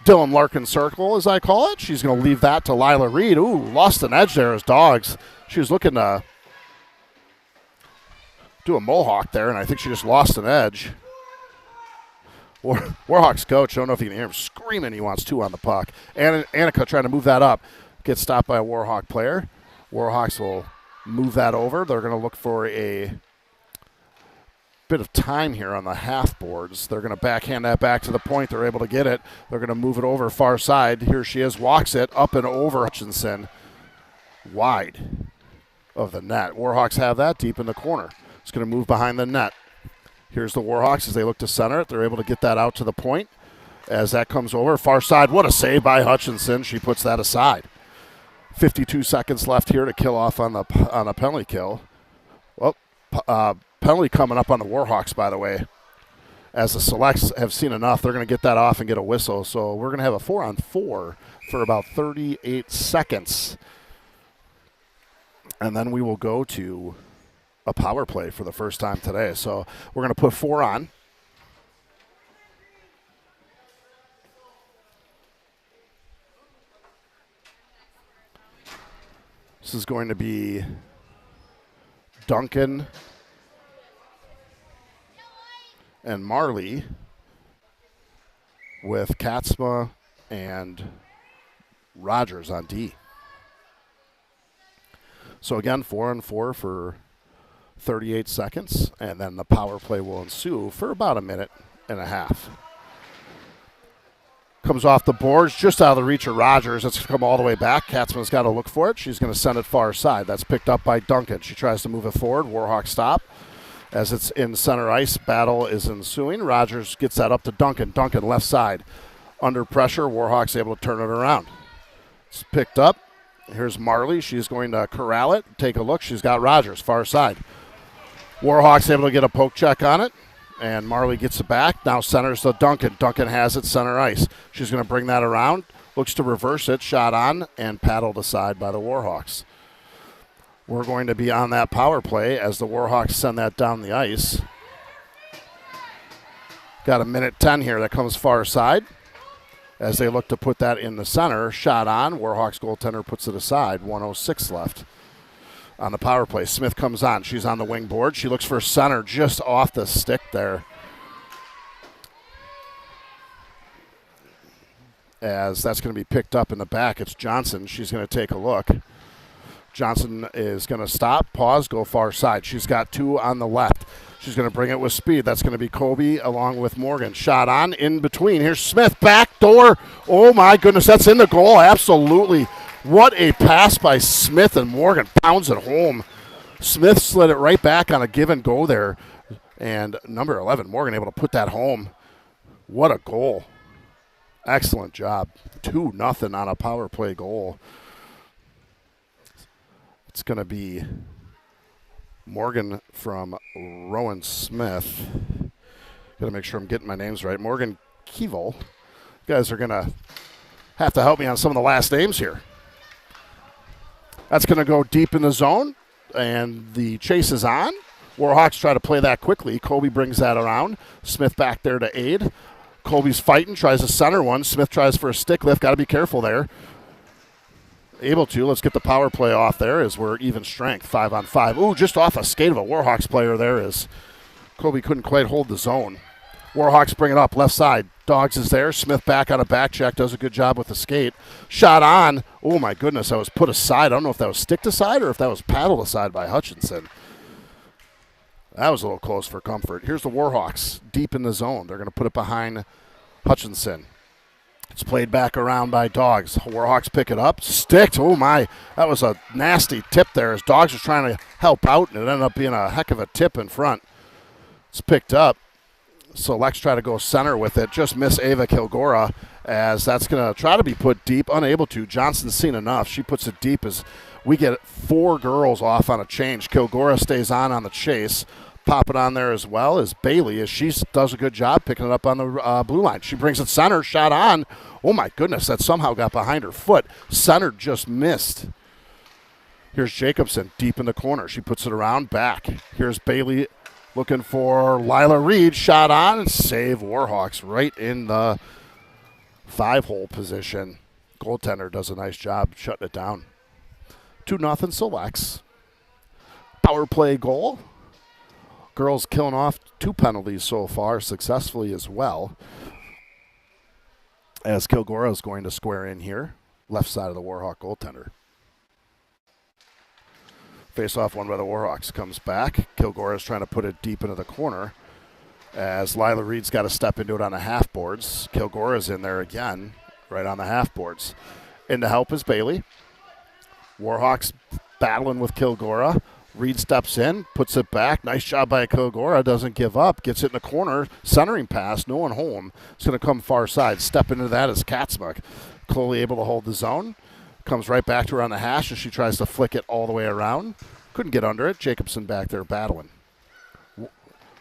Dylan Larkin circle, as I call it. She's going to leave that to Lila Reed. Ooh, lost an edge there as Doggs. She was looking to do a mohawk there, and I think she just lost an edge. Warhawks coach, I don't know if you can hear him screaming he wants 2 on the puck. Annika trying to move that up. Gets stopped by a Warhawk player. Warhawks will move that over. They're going to look for a bit of time here on the half boards. They're going to backhand that back to the point. They're able to get it. They're going to move it over far side. Here she is, walks it up and over Hutchinson. Wide of the net. Warhawks have that deep in the corner. It's going to move behind the net. Here's the Warhawks as they look to center it. They're able to get that out to the point. as that comes over. Far side, what a save by Hutchinson. She puts that aside. 52 seconds left here to kill off on a penalty kill. Well, penalty coming up on the Warhawks, by the way. As the selects have seen enough, they're going to get that off and get a whistle. So we're going to have a 4-on-4 for about 38 seconds. And then we will go to a power play for the first time today. So we're going to put 4 on. This is going to be Duncan and Marley with Katzma and Rogers on D. So again, 4-on-4 for 38 seconds, and then the power play will ensue for about a minute and a half. Comes off the boards, just out of the reach of Rogers. It's come all the way back. Katzman's got to look for it. She's going to send it far side. That's picked up by Duncan. She tries to move it forward. Warhawk stop. As it's in center ice, battle is ensuing. Rogers gets that up to Duncan. Duncan left side. Under pressure, Warhawk's able to turn it around. It's picked up. Here's Marley. She's going to corral it. Take a look. She's got Rogers, far side. Warhawk's able to get a poke check on it. And Marley gets it back. Now centers to Duncan. Duncan has it center ice. She's going to bring that around. Looks to reverse it. Shot on and paddled aside by the Warhawks. We're going to be on that power play as the Warhawks send that down the ice. Got a minute 10 here. That comes far side as they look to put that in the center. Shot on. Warhawks goaltender puts it aside. 1:06 left on the power play. Smith comes on. She's on the wing board. She looks for center just off the stick there. As that's going to be picked up in the back. It's Johnson. She's going to take a look. Johnson is going to stop, pause, go far side. She's got 2 on the left. She's going to bring it with speed. That's going to be Kobe along with Morgan. Shot on in between. Here's Smith, back door. Oh, my goodness, that's in the goal. Absolutely. What a pass by Smith, and Morgan pounds it home. Smith slid it right back on a give and go there. And number 11, Morgan, able to put that home. What a goal. Excellent job. 2-0 on a power play goal. It's going to be Morgan from Rowan Smith. Got to make sure I'm getting my names right. Morgan Keevil. You guys are going to have to help me on some of the last names here. That's going to go deep in the zone, and the chase is on. Warhawks try to play that quickly. Kobe brings that around. Smith back there to aid. Kobe's fighting, tries to center one. Smith tries for a stick lift. Got to be careful there. Able to. Let's get the power play off there as we're even strength, 5-on-5. Ooh, just off a skate of a Warhawks player there as Kobe couldn't quite hold the zone. Warhawks bring it up, left side. Dogs is there. Smith back on a back check, does a good job with the skate. Shot on. Oh, my goodness, that was put aside. I don't know if that was sticked aside or if that was paddled aside by Hutchinson. That was a little close for comfort. Here's the Warhawks deep in the zone. They're going to put it behind Hutchinson. It's played back around by Dogs. Warhawks pick it up. Sticked. Oh, my. That was a nasty tip there as Dogs was trying to help out, and it ended up being a heck of a tip in front. It's picked up. So Lex try to go center with it. Just miss Ava Kilgora as that's going to try to be put deep. Unable to. Johnson's seen enough. She puts it deep as we get 4 girls off on a change. Kilgora stays on the chase. Pop it on there as well as Bailey as she does a good job picking it up on the blue line. She brings it center, shot on. Oh, my goodness, that somehow got behind her foot. Center just missed. Here's Jacobson deep in the corner. She puts it around back. Here's Bailey looking for Lila Reed. Shot on and save Warhawks right in the 5-hole position. Goaltender does a nice job shutting it down. 2-0 selects. Power play goal. Girls killing off 2 penalties so far successfully as well. As Kilgora is going to square in here. Left side of the Warhawk goaltender. Face-off one by the Warhawks. Comes back. Kilgora is trying to put it deep into the corner. As Lila Reed's got to step into it on the half boards. Kilgora's in there again, right on the half boards. In to help is Bailey. Warhawks battling with Kilgora. Reed steps in, puts it back. Nice job by Kilgora. Doesn't give up. Gets it in the corner. Centering pass. No one home. It's going to come far side. Step into that is Katzmuck. Chloe able to hold the zone. Comes right back to her on the hash as she tries to flick it all the way around. Couldn't get under it. Jacobson back there battling.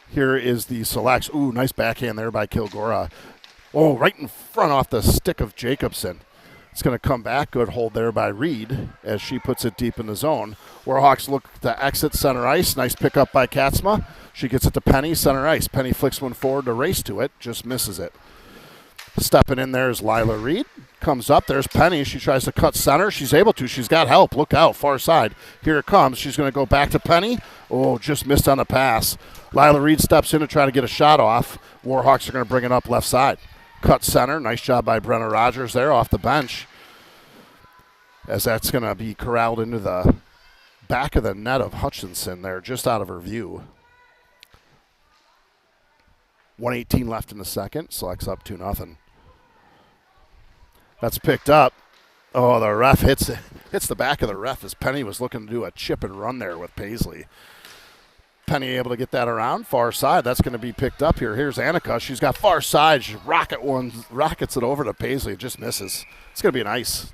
Here is the selects. Ooh, nice backhand there by Kilgora. Oh, right in front off the stick of Jacobson. It's going to come back. Good hold there by Reed as she puts it deep in the zone. Warhawks look to exit center ice. Nice pickup by Katzma. She gets it to Penny, center ice. Penny flicks one forward to race to it. Just misses it. Stepping in there is Lila Reed. Comes up. There's Penny. She tries to cut center. She's able to. She's got help. Look out. Far side. Here it comes. She's going to go back to Penny. Oh, just missed on the pass. Lila Reed steps in to try to get a shot off. Warhawks are going to bring it up left side. Cut center. Nice job by Brenna Rogers there off the bench. As that's going to be corralled into the back of the net of Hutchinson there, just out of her view. 1:18 left in the second. Selects up 2-0. That's picked up. Oh, the ref hits the back of the ref as Penny was looking to do a chip and run there with Paisley. Penny able to get that around far side. That's going to be picked up here. Here's Annika. She's got far side. She rockets it over to Paisley. It just misses. It's going to be an ice.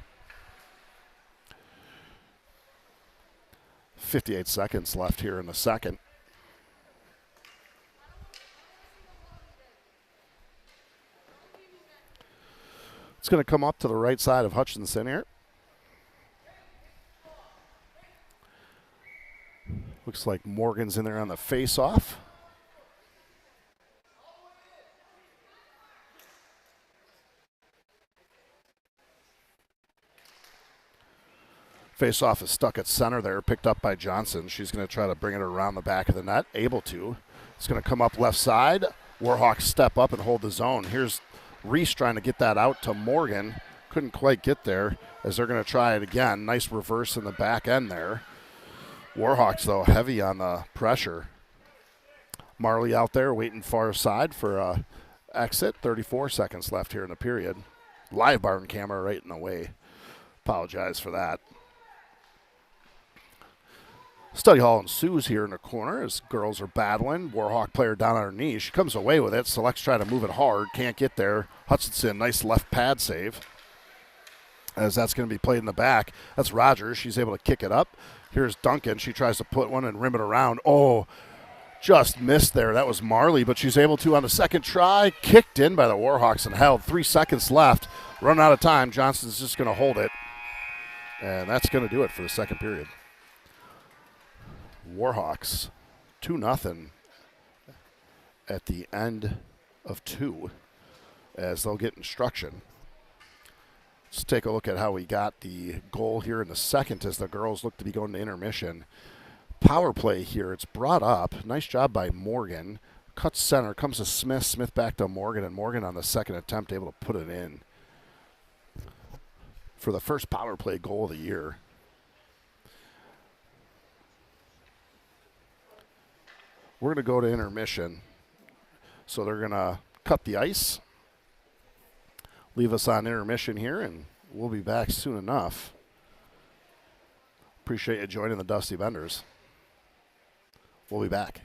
58 seconds left here in the second. It's going to come up to the right side of Hutchinson here. Looks like Morgan's in there on the face-off. Face-off is stuck at center there, picked up by Johnson. She's going to try to bring it around the back of the net, able to. It's going to come up left side. Warhawks step up and hold the zone. Here's Reese trying to get that out to Morgan. Couldn't quite get there as they're going to try it again. Nice reverse in the back end there. Warhawks, though, heavy on the pressure. Marley out there waiting far side for a exit. 34 seconds left here in the period. Live barn camera right in the way. Apologize for that. Study Hall ensues here in the corner as girls are battling. Warhawk player down on her knee. She comes away with it. Selects try to move it hard. Can't get there. Hutchinson, nice left pad save. As that's going to be played in the back. That's Rogers. She's able to kick it up. Here's Duncan. She tries to put one and rim it around. Oh, just missed there. That was Marley, but she's able to on the second try. Kicked in by the Warhawks and held. 3 seconds left. Run out of time. Johnson's just going to hold it. And that's going to do it for the second period. Warhawks 2-0 at the end of 2 as they'll get instruction. Let's take a look at how we got the goal here in the second as the girls look to be going to intermission. Power play here. It's brought up. Nice job by Morgan. Cuts center. Comes to Smith. Smith back to Morgan. And Morgan on the second attempt able to put it in for the first power play goal of the year. We're going to go to intermission. So they're going to cut the ice. Leave us on intermission here, and we'll be back soon enough. Appreciate you joining the Dusty Benders. We'll be back.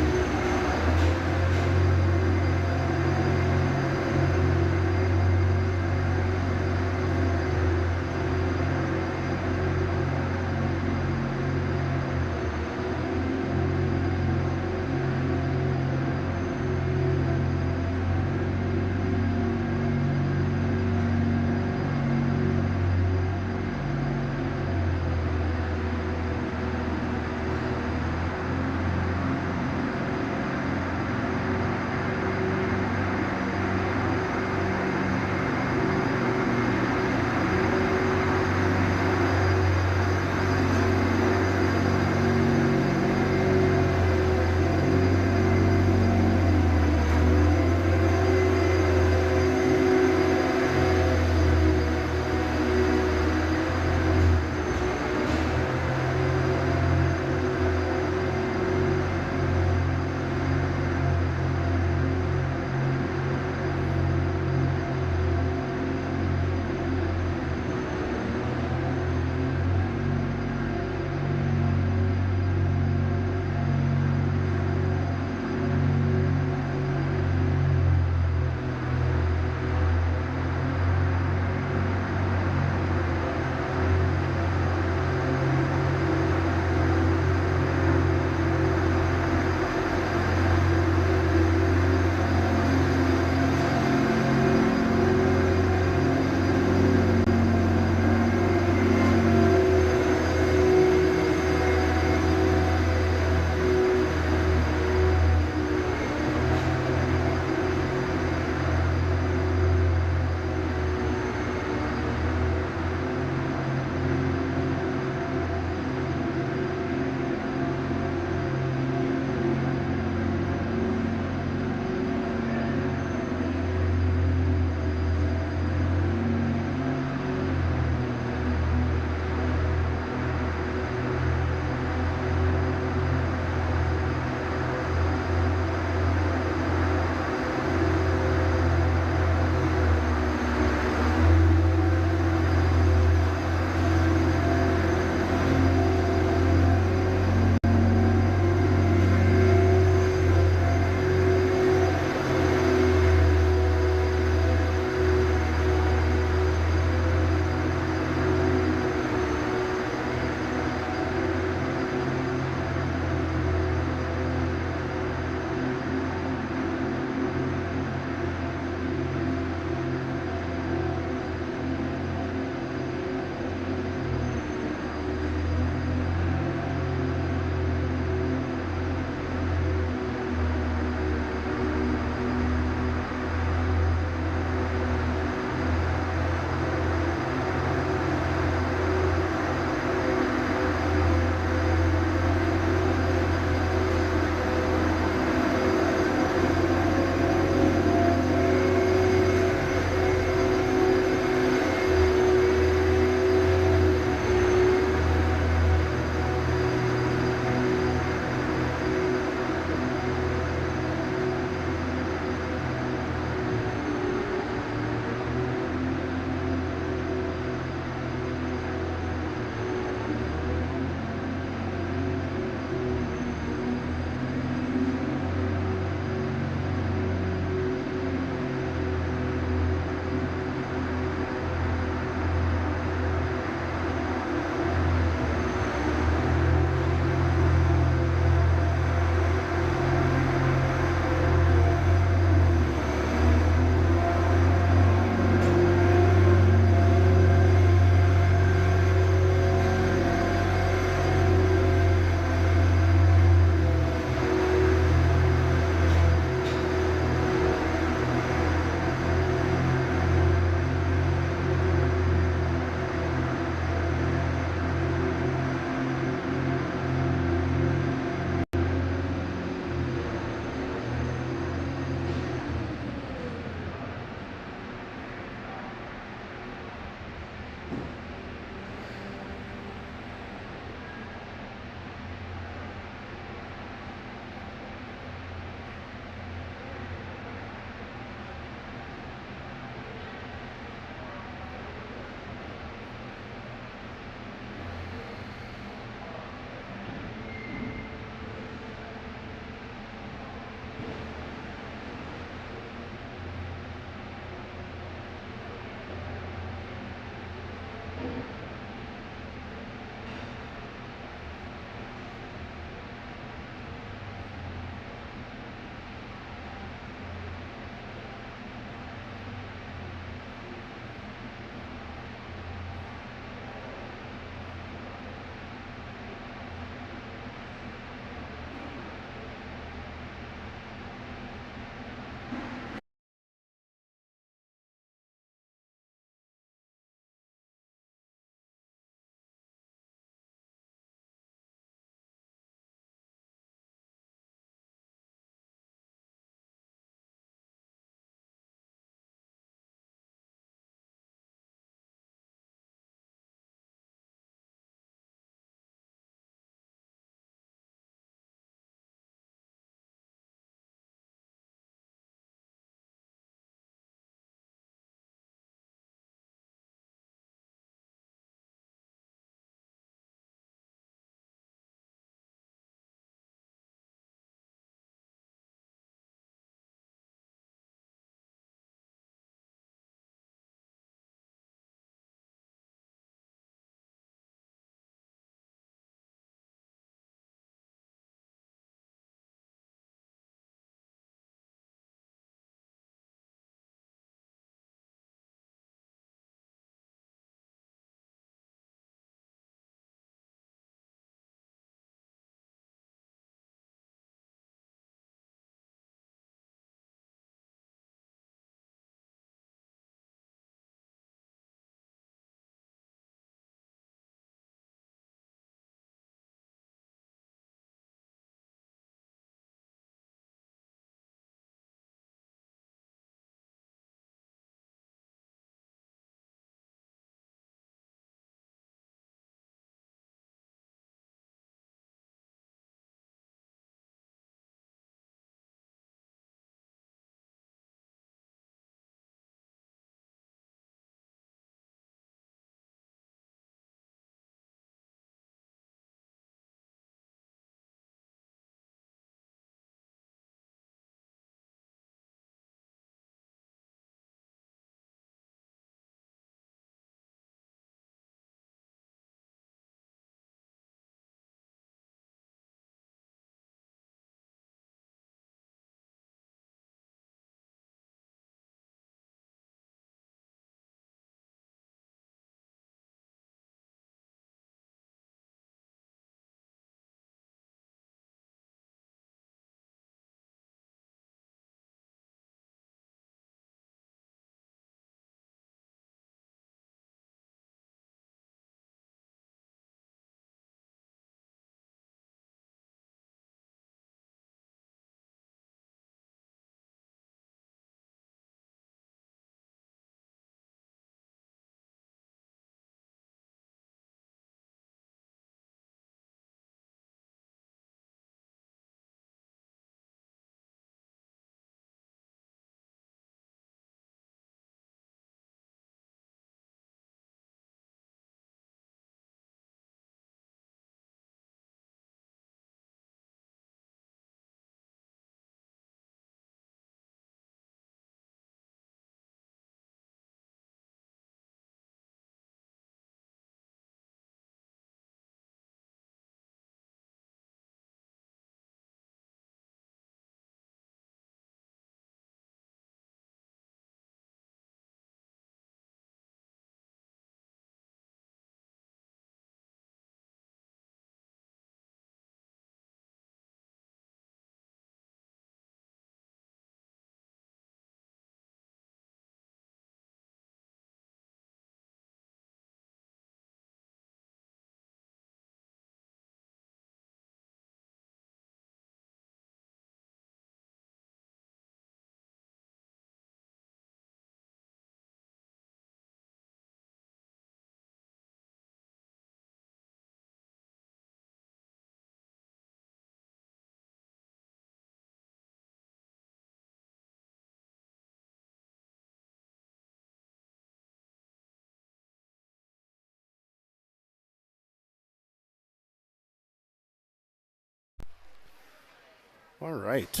All right.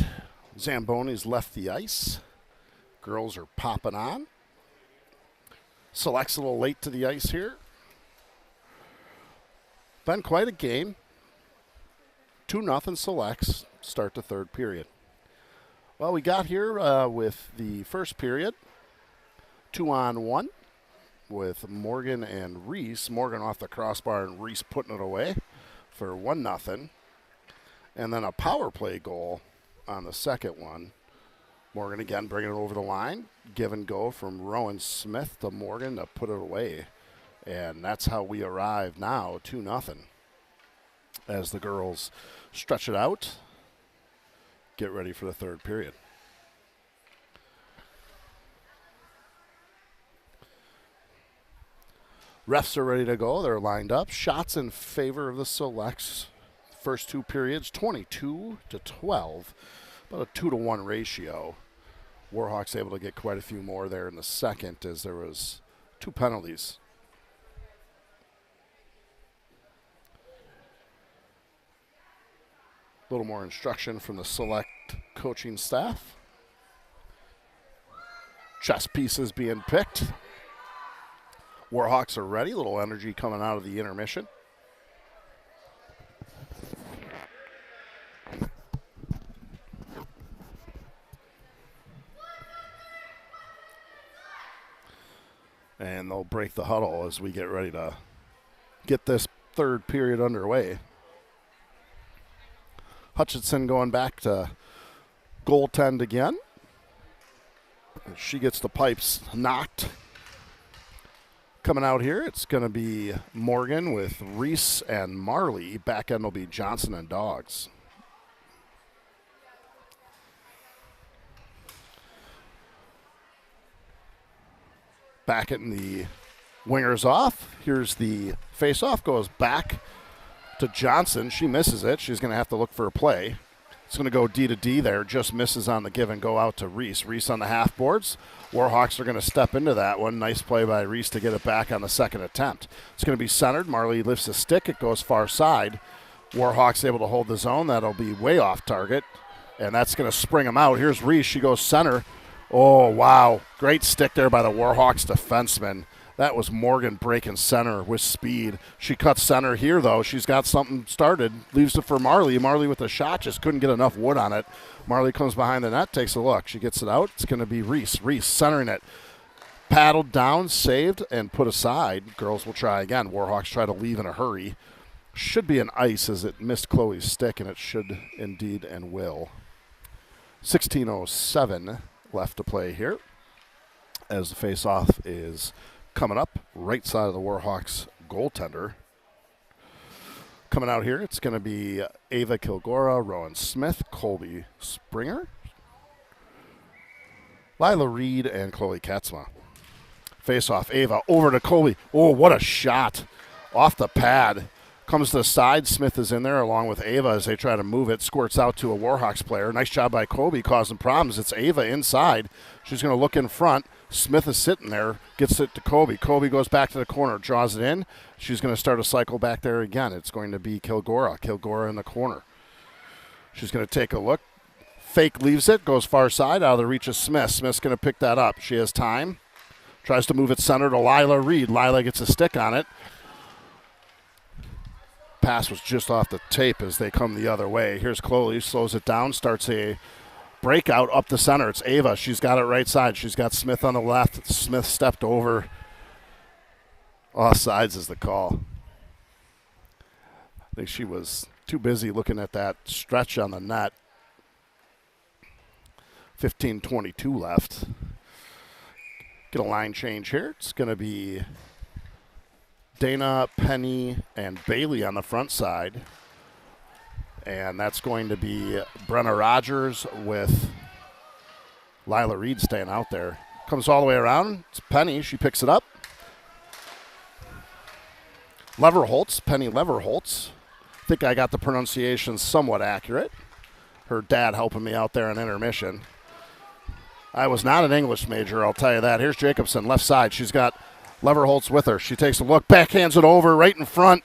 Zamboni's left the ice. Girls are popping on. Select's a little late to the ice here. Been quite a game. 2-0 Selects. Start the third period. Well, we got here with the first period. 2-on-1 with Morgan and Reese. Morgan off the crossbar and Reese putting it away for 1-0. And then a power play goal on the second one. Morgan again bringing it over the line. Give and go from Rowan Smith to Morgan to put it away. And that's how we arrive now, 2-0. As the girls stretch it out, get ready for the third period. Refs are ready to go. They're lined up. Shots in favor of the Selects. First two periods, 22-12, about a 2-to-1 ratio. Warhawks able to get quite a few more there in the second as there was 2 penalties. A little more instruction from the Select coaching staff. Chess pieces being picked. Warhawks are ready. A little energy coming out of the intermission. And they'll break the huddle as we get ready to get this third period underway. Hutchinson going back to goaltend again. She gets the pipes knocked. Coming out here, it's going to be Morgan with Reese and Marley. Back end will be Johnson and Dogs. Backing the wingers off. Here's the face-off. Goes back to Johnson. She misses it. She's going to have to look for a play. It's going to go D to D there. Just misses on the give and go out to Reese. Reese on the half boards. Warhawks are going to step into that one. Nice play by Reese to get it back on the second attempt. It's going to be centered. Marley lifts a stick. It goes far side. Warhawks able to hold the zone. That'll be way off target. And that's going to spring him out. Here's Reese. She goes center. Oh, wow. Great stick there by the Warhawks defenseman. That was Morgan breaking center with speed. She cuts center here, though. She's got something started. Leaves it for Marley. Marley with a shot. Just couldn't get enough wood on it. Marley comes behind the net, takes a look. She gets it out. It's going to be Reese. Reese centering it. Paddled down, saved, and put aside. Girls will try again. Warhawks try to leave in a hurry. Should be an ice as it missed Chloe's stick, and it should indeed and will. 16:07 left to play here as the face-off is coming up right side of the Warhawks goaltender. Coming out here, it's going to be Ava Kilgora, Rowan Smith, Colby Springer, Lila Reed, and Chloe Katzma. Face-off, Ava over to Colby. Oh, what a shot. Off the pad. Comes to the side. Smith is in there along with Ava as they try to move it. Squirts out to a Warhawks player. Nice job by Colby causing problems. It's Ava inside. She's going to look in front. Smith is sitting there. Gets it to Colby. Colby goes back to the corner. Draws it in. She's going to start a cycle back there again. It's going to be Kilgora. Kilgora in the corner. She's going to take a look. Fake leaves it. Goes far side out of the reach of Smith. Smith's going to pick that up. She has time. Tries to move it center to Lila Reed. Lila gets a stick on it. Pass was just off the tape as they come the other way. Here's Chloe, slows it down, starts a breakout up the center. It's Ava. She's got it right side. She's got Smith on the left. Smith stepped over. Offsides is the call. I think she was too busy looking at that stretch on the net. 15:22 left. Get a line change here. It's going to be Dana, Penny, and Bailey on the front side. And that's going to be Brenna Rogers with Lila Reed staying out there. Comes all the way around. It's Penny. She picks it up. Leverholtz, Penny Leverholtz. I think I got the pronunciation somewhat accurate. Her dad helping me out there in intermission. I was not an English major, I'll tell you that. Here's Jacobson, left side. She's got Leverholtz with her. She takes a look, backhands it over right in front.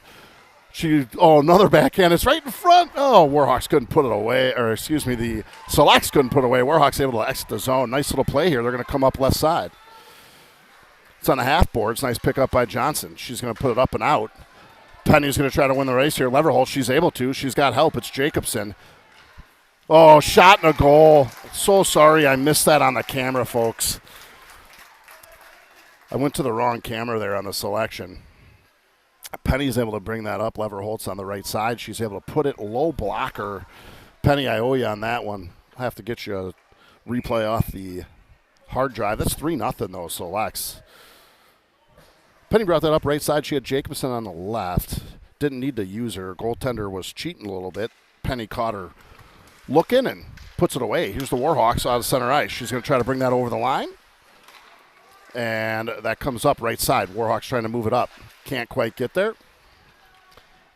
Another backhand. It's right in front. Oh, Warhawks couldn't put it away. Or, excuse me, the Selects couldn't put it away. Warhawks able to exit the zone. Nice little play here. They're going to come up left side. It's on the half boards. Nice pickup by Johnson. She's going to put it up and out. Penny's going to try to win the race here. Leverholt, she's able to. She's got help. It's Jacobson. Oh, shot and a goal. So sorry I missed that on the camera, folks. I went to the wrong camera there on the selection. Penny's able to bring that up. Leverholt's on the right side. She's able to put it low blocker. Penny, I owe you on that one. I'll have to get you a replay off the hard drive. That's 3-0 though, Selects. Penny brought that up right side. She had Jacobson on the left. Didn't need to use her. Goaltender was cheating a little bit. Penny caught her looking and puts it away. Here's the Warhawks out of center ice. She's going to try to bring that over the line. And that comes up right side. Warhawks trying to move it up. Can't quite get there.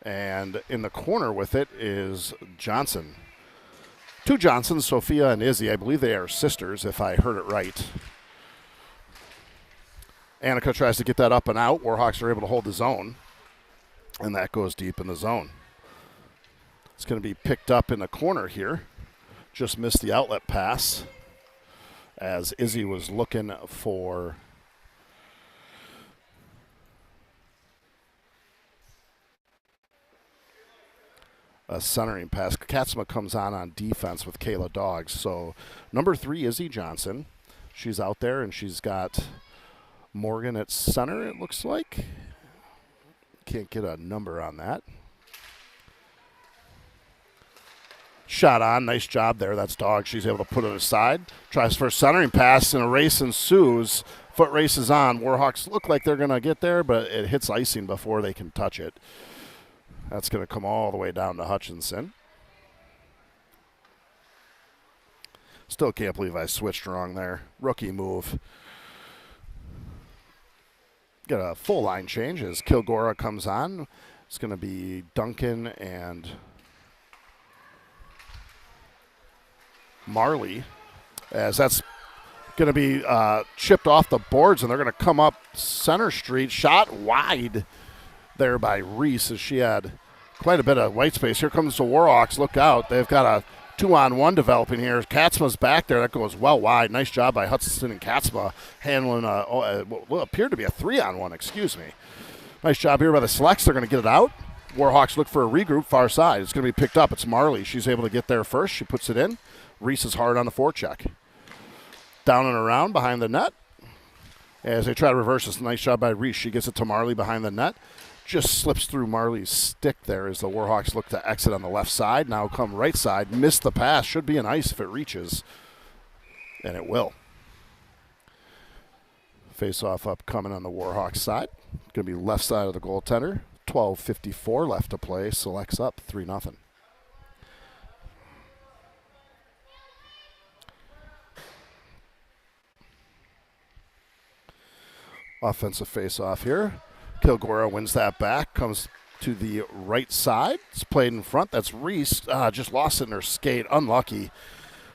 And in the corner with it is Johnson. Two Johnsons, Sophia and Izzy. I believe they are sisters, if I heard it right. Annika tries to get that up and out. Warhawks are able to hold the zone. And that goes deep in the zone. It's going to be picked up in the corner here. Just missed the outlet pass as Izzy was looking for a centering pass. Katzma comes on defense with Kayla Doggs. So number 3, Izzy Johnson. She's out there, and she's got Morgan at center, it looks like. Can't get a number on that. Shot on. Nice job there. That's Doggs. She's able to put it aside. Tries for a centering pass, and a race ensues. Foot race is on. Warhawks look like they're going to get there, but it hits icing before they can touch it. That's going to come all the way down to Hutchinson. Still can't believe I switched wrong there. Rookie move. Got a full line change as Kilgora comes on. It's going to be Duncan and Marley, as that's going to be chipped off the boards, and they're going to come up center street. Shot wide there by Reese, as she had quite a bit of white space. Here comes the Warhawks. Look out. They've got a 2-on-1 developing here. Katzma's back there. That goes well wide. Nice job by Hutchinson and Katzma handling what appeared to be a 3-on-1, excuse me. Nice job here by the Selects. They're going to get it out. Warhawks look for a regroup far side. It's going to be picked up. It's Marley. She's able to get there first. She puts it in. Reese is hard on the forecheck. Down and around behind the net. As they try to reverse this. Nice job by Reese. She gets it to Marley behind the net. Just slips through Marley's stick there as the Warhawks look to exit on the left side. Now come right side. Missed the pass. Should be an ice if it reaches. And it will. Face-off upcoming on the Warhawks side. Going to be left side of the goaltender. 12:54 left to play. Selects up 3-0. Offensive face-off here. Kilgora wins that back, comes to the right side. It's played in front. That's Reese. Just lost it in her skate. Unlucky.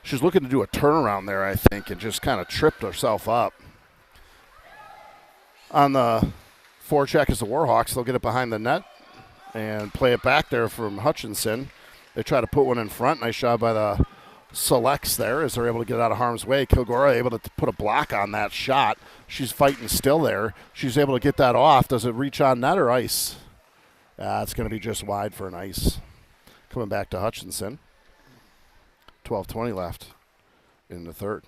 She's looking to do a turnaround there, I think, and just kind of tripped herself up. On the forecheck is the Warhawks. They'll get it behind the net and play it back there from Hutchinson. They try to put one in front. Nice job by the Selects there as they're able to get out of harm's way. Kilgora able to put a block on that shot. She's fighting still there. She's able to get that off. Does it reach on net or ice? It's going to be just wide for an ice. Coming back to Hutchinson. 12:20 left in the third.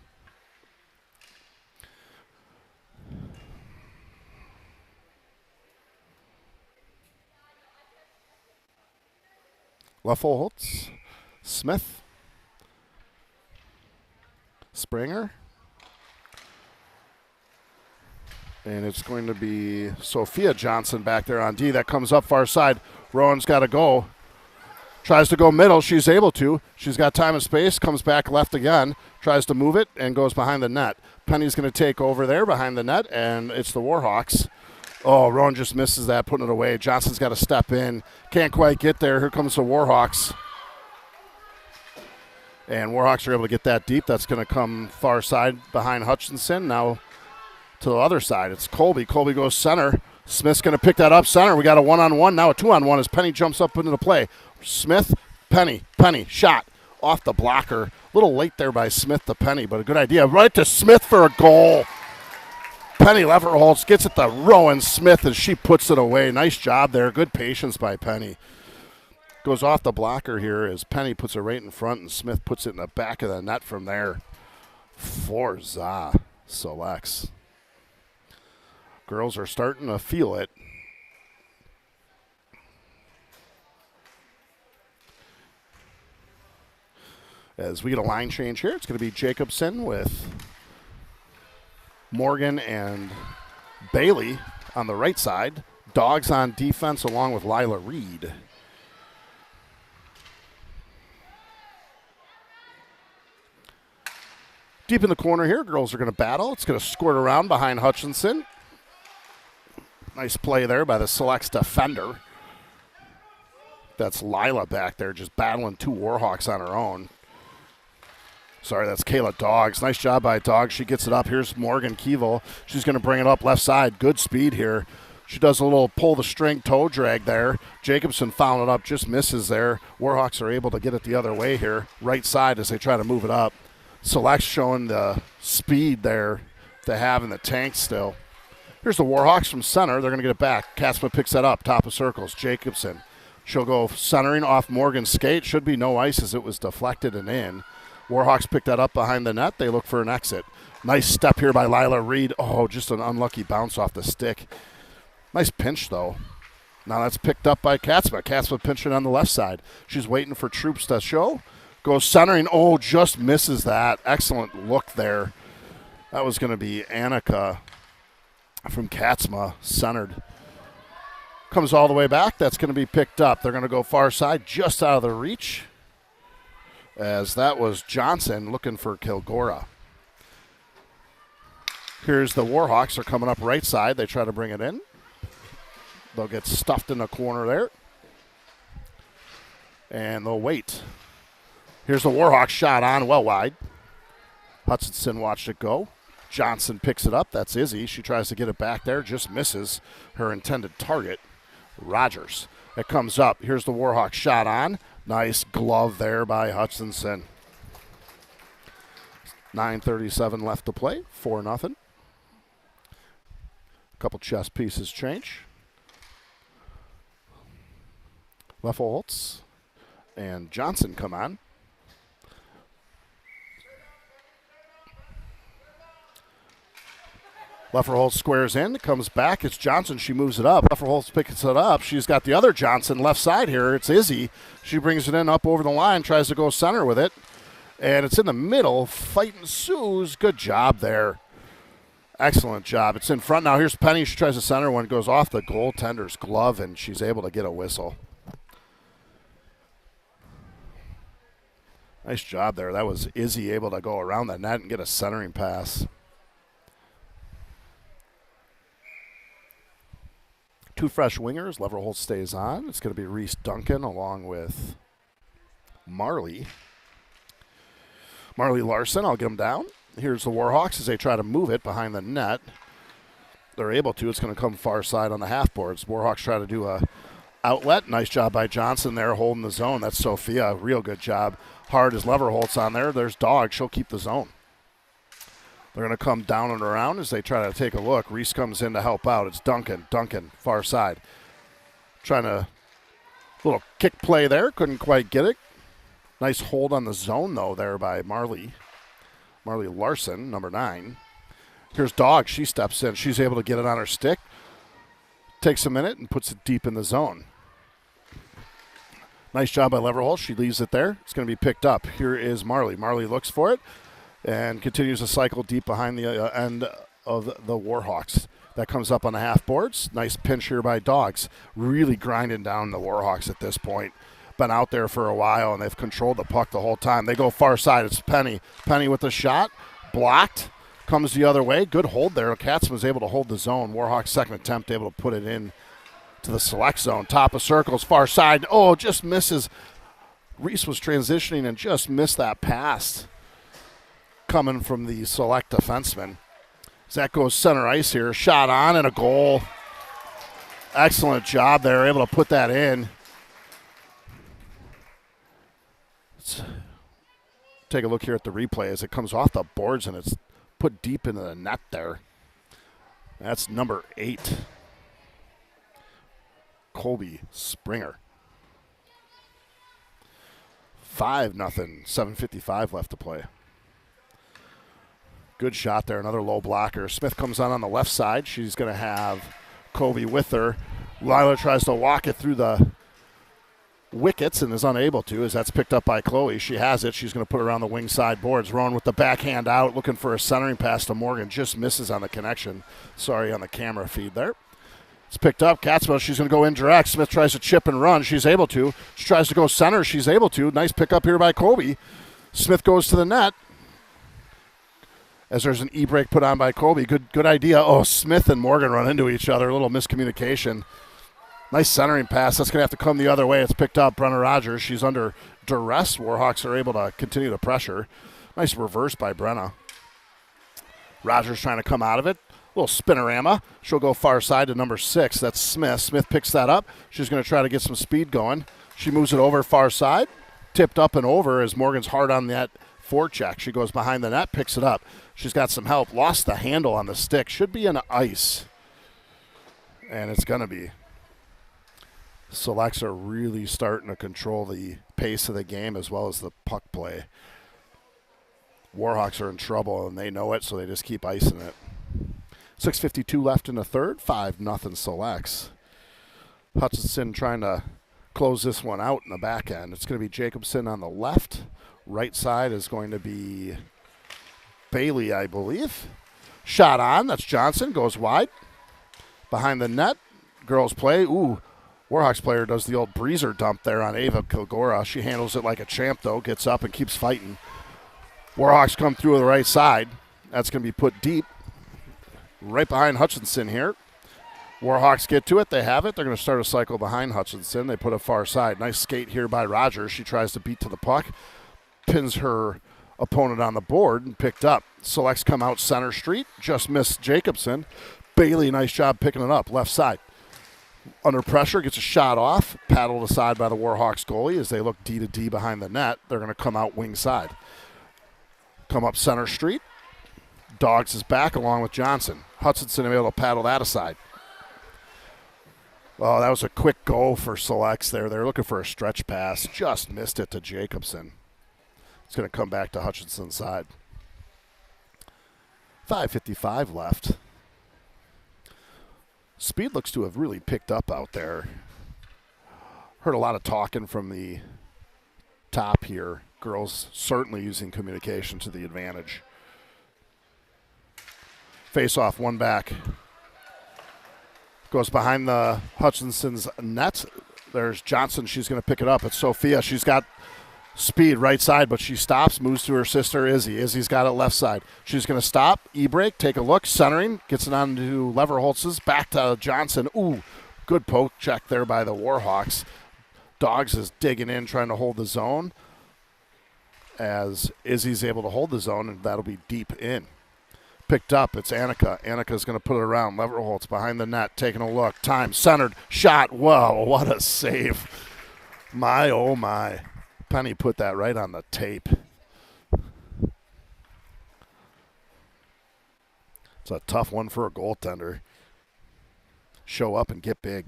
Leffelholtz, Smith, Springer, and it's going to be Sophia Johnson back there on D. That comes up far side. Rowan's got to go. Tries to go middle. She's able to. She's got time and space. Comes back left again. Tries to move it and goes behind the net. Penny's going to take over there behind the net, and it's the Warhawks. Oh, Rowan just misses that, putting it away. Johnson's got to step in. Can't quite get there. Here comes the Warhawks. And Warhawks are able to get that deep. That's going to come far side behind Hutchinson. Now to the other side, it's Colby. Colby goes center. Smith's going to pick that up center. We got a one-on-one, now a two-on-one as Penny jumps up into the play. Smith, Penny, shot off the blocker. A little late there by Smith to Penny, but a good idea. Right to Smith for a goal. Penny Leverholtz gets it to Rowan Smith as she puts it away. Nice job there. Good patience by Penny. Goes off the blocker here as Penny puts it right in front and Smith puts it in the back of the net from there. Forza selects. Girls are starting to feel it. As we get a line change here, it's going to be Jacobson with Morgan and Bailey on the right side. Dogs on defense along with Lila Reed. Deep in the corner here, girls are going to battle. It's going to squirt around behind Hutchinson. Nice play there by the Selects defender. That's Lila back there just battling two Warhawks on her own. Sorry, that's Kayla Dogs. Nice job by Dogs. She gets it up. Here's Morgan Keevil. She's going to bring it up left side. Good speed here. She does a little pull the string toe drag there. Jacobson fouled it up, just misses there. Warhawks are able to get it the other way here. Right side as they try to move it up. Selects showing the speed there they have in the tank still. Here's the Warhawks from center. They're going to get it back. Katzma picks that up. Top of circles. Jacobson. She'll go centering off Morgan's skate. Should be no ice as it was deflected and in. Warhawks pick that up behind the net. They look for an exit. Nice step here by Lila Reed. Oh, just an unlucky bounce off the stick. Nice pinch, though. Now that's picked up by Katzma. Katzma pinching on the left side. She's waiting for Troops to show. Goes centering. Oh, just misses that. Excellent look there. That was going to be Annika from Katzma, centered. Comes all the way back. That's going to be picked up. They're going to go far side, just out of the reach, as that was Johnson looking for Kilgora. Here's the Warhawks. Are coming up right side. They try to bring it in. They'll get stuffed in the corner there. And they'll wait. Here's the Warhawks shot on, well wide. Hutchinson watched it go. Johnson picks it up. That's Izzy. She tries to get it back there. Just misses her intended target, Rogers. It comes up. Here's the Warhawks shot on. Nice glove there by Hutchinson. 9:37 left to play. 4-0. A couple chess pieces change. Lefelholtz and Johnson come on. Leferholtz squares in, comes back. It's Johnson. She moves it up. Leferholtz picks it up. She's got the other Johnson left side here. It's Izzy. She brings it in up over the line, tries to go center with it. And it's in the middle. Fight ensues. Good job there. Excellent job. It's in front now. Here's Penny. She tries to center one. Goes off the goaltender's glove, and she's able to get a whistle. Nice job there. That was Izzy able to go around the net and get a centering pass. Two fresh wingers. Leverholtz stays on. It's going to be Reese Duncan along with Marley Larson. I'll get him down. Here's the Warhawks as they try to move it behind the net. They're able to. It's going to come far side on the half boards. Warhawks try to do a outlet. Nice job by Johnson there holding the zone. That's Sophia. Real good job. Hard as Leverholtz on there. There's Dog. She'll keep the zone. They're going to come down and around as they try to take a look. Reese comes in to help out. It's Duncan. Duncan, far side. Trying to, little kick play there. Couldn't quite get it. Nice hold on the zone, though, there by Marley Larson, number 9. Here's Dog. She steps in. She's able to get it on her stick. Takes a minute and puts it deep in the zone. Nice job by Leverholtz. She leaves it there. It's going to be picked up. Here is Marley. Marley looks for it and continues to cycle deep behind the end of the Warhawks. That comes up on the half boards. Nice pinch here by Dogs. Really grinding down the Warhawks at this point. Been out there for a while, and they've controlled the puck the whole time. They go far side. It's Penny. Penny with the shot. Blocked. Comes the other way. Good hold there. Katzman was able to hold the zone. Warhawks' second attempt able to put it in to the select zone. Top of circles. Far side. Oh, just misses. Reese was transitioning and just missed that pass coming from the select defenseman. As that goes center ice here. Shot on and a goal. Excellent job there, able to put that in. Let's take a look here at the replay as it comes off the boards and it's put deep into the net there. That's number 8, Colby Springer. 5-0, 7:55 left to play. Good shot there, another low blocker. Smith comes on the left side. She's going to have Colby with her. Lila tries to walk it through the wickets and is unable to, as that's picked up by Chloe. She has it. She's going to put it around the wing side boards. Rowan with the backhand out, looking for a centering pass to Morgan. Just misses on the connection. Sorry on the camera feed there. It's picked up. Catsville, she's going to go indirect. Smith tries to chip and run. She's able to. She tries to go center. She's able to. Nice pickup here by Colby. Smith goes to the net. As there's an e-brake put on by Colby. Good idea. Oh, Smith and Morgan run into each other. A little miscommunication. Nice centering pass. That's going to have to come the other way. It's picked up. Brenna Rogers. She's under duress. Warhawks are able to continue the pressure. Nice reverse by Brenna. Rogers trying to come out of it. Little spinorama. She'll go far side to number 6. That's Smith. Smith picks that up. She's going to try to get some speed going. She moves it over far side. Tipped up and over as Morgan's hard on that forecheck. She goes behind the net, picks it up. She's got some help. Lost the handle on the stick. Should be an ice. And it's going to be. Selects are really starting to control the pace of the game as well as the puck play. Warhawks are in trouble, and they know it, so they just keep icing it. 6:52 left in the third. 5-0 Selects. Hutchinson trying to close this one out in the back end. It's going to be Jacobson on the left. Right side is going to be Bailey, I believe. Shot on. That's Johnson. Goes wide. Behind the net. Girls play. Ooh. Warhawks player does the old breezer dump there on Ava Kilgora. She handles it like a champ, though. Gets up and keeps fighting. Warhawks come through the right side. That's going to be put deep. Right behind Hutchinson here. Warhawks get to it. They have it. They're going to start a cycle behind Hutchinson. They put it far side. Nice skate here by Rogers. She tries to beat to the puck. Pins her opponent on the board and picked up. Selects come out center street. Just missed Jacobson. Bailey, nice job picking it up. Left side. Under pressure, gets a shot off. Paddled aside by the Warhawks goalie as they look D to D behind the net. They're going to come out wing side. Come up center street. Dogs is back along with Johnson. Hutchinson able to paddle that aside. Oh, that was a quick go for Selects there. They're looking for a stretch pass. Just missed it to Jacobson. It's going to come back to Hutchinson's side. 5:55 left. Speed looks to have really picked up out there. Heard a lot of talking from the top here. Girls certainly using communication to the advantage. Face off, one back. Goes behind the Hutchinson's net. There's Johnson. She's going to pick it up. It's Sophia. She's got speed right side, but she stops, moves to her sister Izzy. Izzy's got it left side. She's going to stop, e-brake, take a look, centering, gets it on to Leverholtz's, back to Johnson. Ooh, good poke check there by the Warhawks. Dogs is digging in, trying to hold the zone as Izzy's able to hold the zone, and that'll be deep in. Picked up, it's Annika. Annika's going to put it around. Leverholtz behind the net, taking a look. Time, centered, shot. Whoa, what a save. My, oh my. Penny put that right on the tape. It's a tough one for a goaltender. Show up and get big.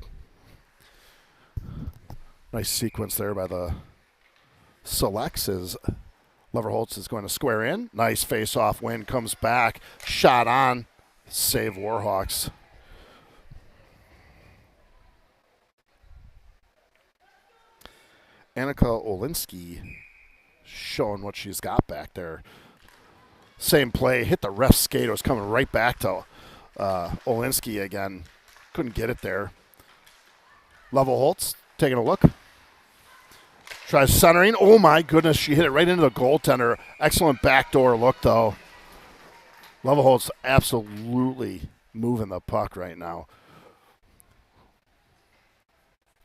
Nice sequence there by the Selects as Leverholtz is going to square in. Nice face-off win, comes back. Shot on. Save Warhawks. Annika Olinsky showing what she's got back there. Same play, hit the ref skate. It was coming right back to Olinsky again. Couldn't get it there. Leverholtz taking a look. Tries centering. Oh my goodness, she hit it right into the goaltender. Excellent backdoor look though. Leverholtz absolutely moving the puck right now.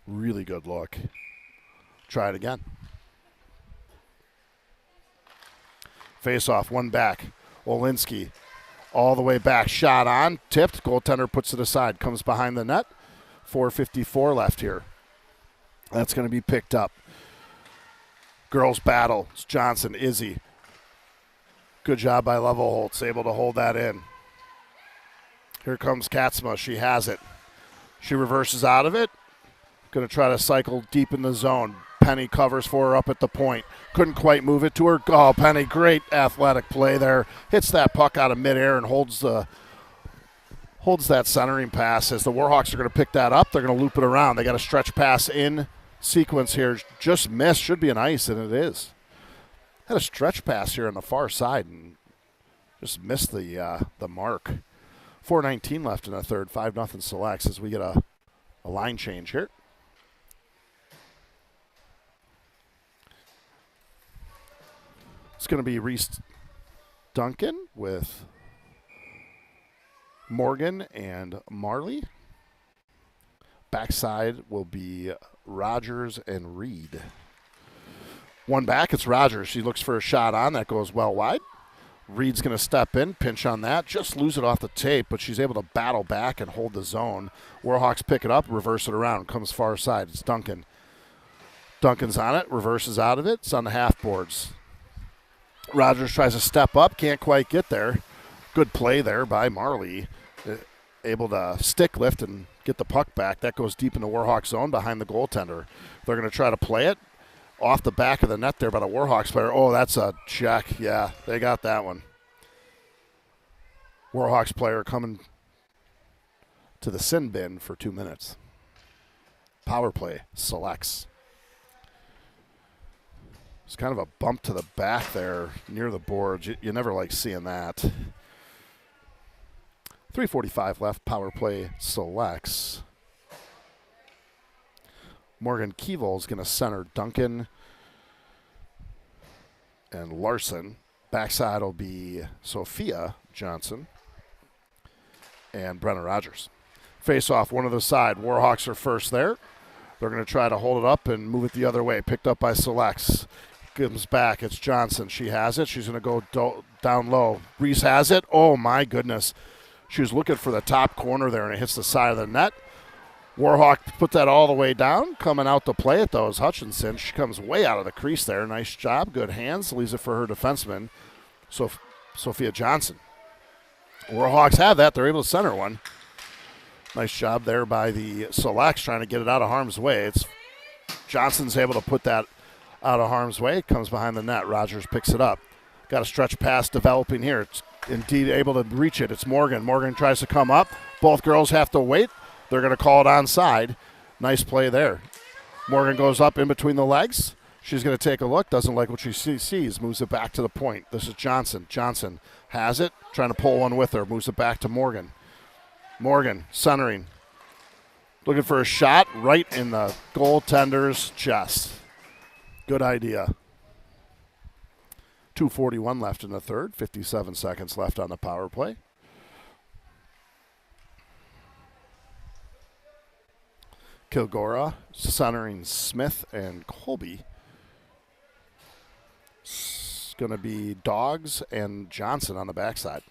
Really good look. Try it again. Face off, one back. Olinsky all the way back. Shot on, tipped. Goaltender puts it aside. Comes behind the net. 4:54 left here. That's going to be picked up. Girls battle. It's Johnson, Izzy. Good job by Levelholtz, able to hold that in. Here comes Katzma. She has it. She reverses out of it. Going to try to cycle deep in the zone. Penny covers for her up at the point. Couldn't quite move it to her. Oh, Penny, great athletic play there. Hits that puck out of midair and holds that centering pass. As the Warhawks are going to pick that up, they're going to loop it around. They got a stretch pass in sequence here. Just missed. Should be an ice, and it is. Had a stretch pass here on the far side and just missed the mark. 4:19 left in the third. 5-0 Selects as we get a line change here. It's going to be Reese Duncan with Morgan and Marley. Backside will be Rogers and Reed. One back, it's Rogers. She looks for a shot on. That goes well wide. Reed's going to step in, pinch on that, just lose it off the tape, but she's able to battle back and hold the zone. Warhawks pick it up, reverse it around, comes far side. It's Duncan. Duncan's on it, reverses out of it. It's on the half boards. Rogers tries to step up, can't quite get there. Good play there by Marley. Able to stick lift and get the puck back. That goes deep in the Warhawks zone behind the goaltender. They're going to try to play it off the back of the net there by the Warhawks player. Oh, that's a check. Yeah, they got that one. Warhawks player coming to the sin bin for 2 minutes. Power play selects. It's kind of a bump to the back there near the boards. You never like seeing that. 3:45 left. Power play selects. Morgan Keeval is going to center Duncan and Larson. Backside will be Sophia Johnson and Brenna Rogers. Face off, one other side. Warhawks are first there. They're going to try to hold it up and move it the other way. Picked up by Selects. Comes back. It's Johnson. She has it. She's going to go down low. Reese has it. Oh, my goodness. She was looking for the top corner there, and it hits the side of the net. Warhawk put that all the way down. Coming out to play it, though, is Hutchinson. She comes way out of the crease there. Nice job. Good hands. Leaves it for her defenseman, Sophia Johnson. Warhawks have that. They're able to center one. Nice job there by the Selects trying to get it out of harm's way. It's Johnson's able to put that out of harm's way. It comes behind the net. Rogers picks it up. Got a stretch pass developing here. It's indeed able to reach it. It's Morgan. Morgan tries to come up. Both girls have to wait. They're going to call it onside. Nice play there. Morgan goes up in between the legs. She's going to take a look. Doesn't like what she sees. Moves it back to the point. This is Johnson. Johnson has it. Trying to pull one with her. Moves it back to Morgan. Morgan centering. Looking for a shot right in the goaltender's chest. Good idea. 2:41 left in the third. 57 seconds left on the power play. Kilgora centering Smith and Colby. It's going to be Dogs and Johnson on the backside.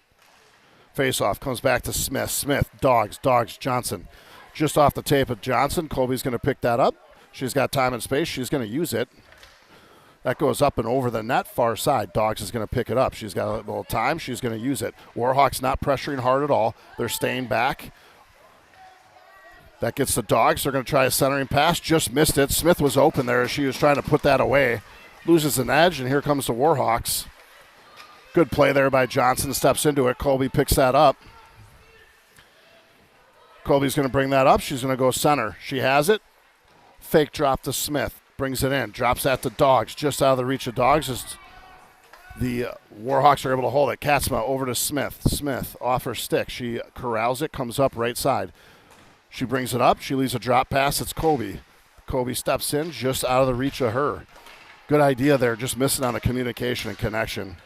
Face-off comes back to Smith. Smith, Dogs, Johnson. Just off the tape of Johnson. Colby's going to pick that up. She's got time and space. She's going to use it. That goes up and over the net, far side. Dogs is going to pick it up. She's got a little time. She's going to use it. Warhawks not pressuring hard at all. They're staying back. That gets the Dogs. They're going to try a centering pass. Just missed it. Smith was open there as she was trying to put that away. Loses an edge, and here comes the Warhawks. Good play there by Johnson. Steps into it. Colby picks that up. Colby's going to bring that up. She's going to go center. She has it. Fake drop to Smith. Brings it in. Drops that to Dogs. Just out of the reach of Dogs as the Warhawks are able to hold it. Katzma over to Smith. Smith off her stick. She corrals it. Comes up right side. She brings it up. She leaves a drop pass. It's Colby. Colby steps in just out of the reach of her. Good idea there. Just missing on the communication and connection.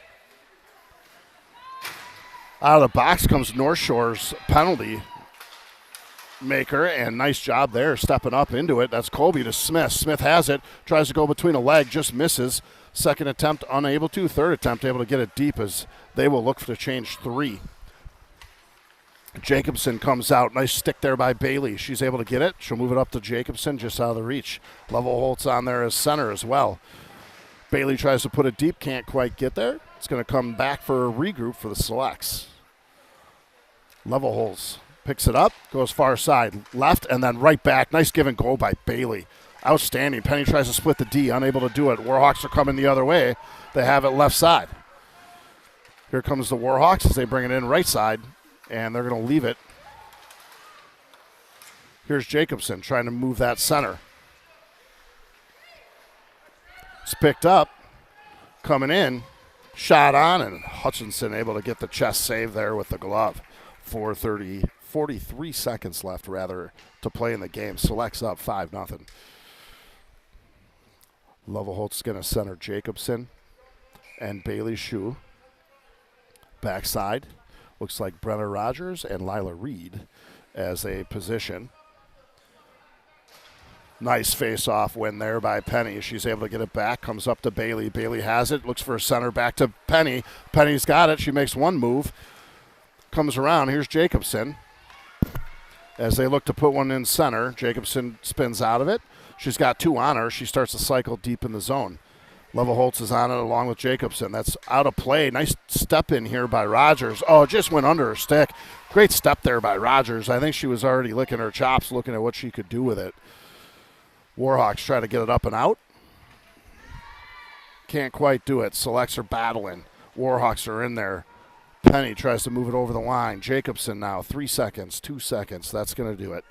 Out of the box comes North Shore's penalty maker, and nice job there stepping up into it. That's Colby to Smith. Smith has it. Tries to go between a leg. Just misses. Second attempt unable to. Third attempt able to get it deep as they will look to change 3. Jacobson comes out. Nice stick there by Bailey. She's able to get it. She'll move it up to Jacobson just out of the reach. Levelholtz on there as center as well. Bailey tries to put it deep. Can't quite get there. It's going to come back for a regroup for the Selects. Levelholtz picks it up. Goes far side. Left and then right back. Nice give and go by Bailey. Outstanding. Penny tries to split the D. Unable to do it. Warhawks are coming the other way. They have it left side. Here comes the Warhawks as they bring it in right side. And they're going to leave it. Here's Jacobson trying to move that center. It's picked up. Coming in. Shot on, and Hutchinson able to get the chest save there with the glove. 43 seconds left, rather, to play in the game. Selects up 5-0. Levelholtz going to center Jacobson and Bailey Shue. Backside. Looks like Brenna Rogers and Lila Reed as a position. Nice face-off win there by Penny. She's able to get it back. Comes up to Bailey. Bailey has it. Looks for a center. Back to Penny. Penny's got it. She makes one move. Comes around. Here's Jacobson. As they look to put one in center, Jacobson spins out of it. She's got two on her. She starts to cycle deep in the zone. Levelholtz is on it along with Jacobson. That's out of play. Nice step in here by Rogers. Oh, it just went under her stick. Great step there by Rogers. I think she was already licking her chops, looking at what she could do with it. Warhawks try to get it up and out. Can't quite do it. Selects are battling. Warhawks are in there. Penny tries to move it over the line. Jacobson now, 3 seconds, 2 seconds. That's going to do it.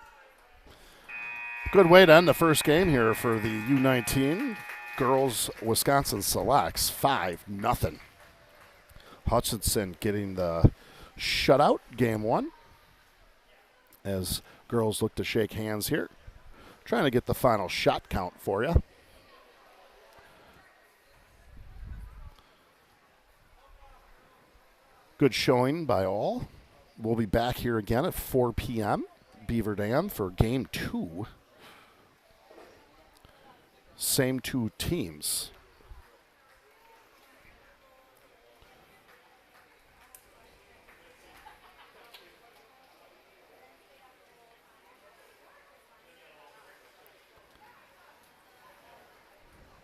Good way to end the first game here for the U19 girls Wisconsin Selects, 5-0. Hutchinson getting the shutout, game one. As girls look to shake hands here. Trying to get the final shot count for you. Good showing by all. We'll be back here again at 4 p.m. Beaver Dam for game two. Same two teams.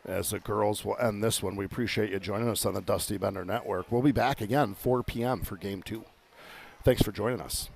As the girls will end this one, we appreciate you joining us on the Dusty Bender Network. We'll be back again 4 p.m. for game two. Thanks for joining us.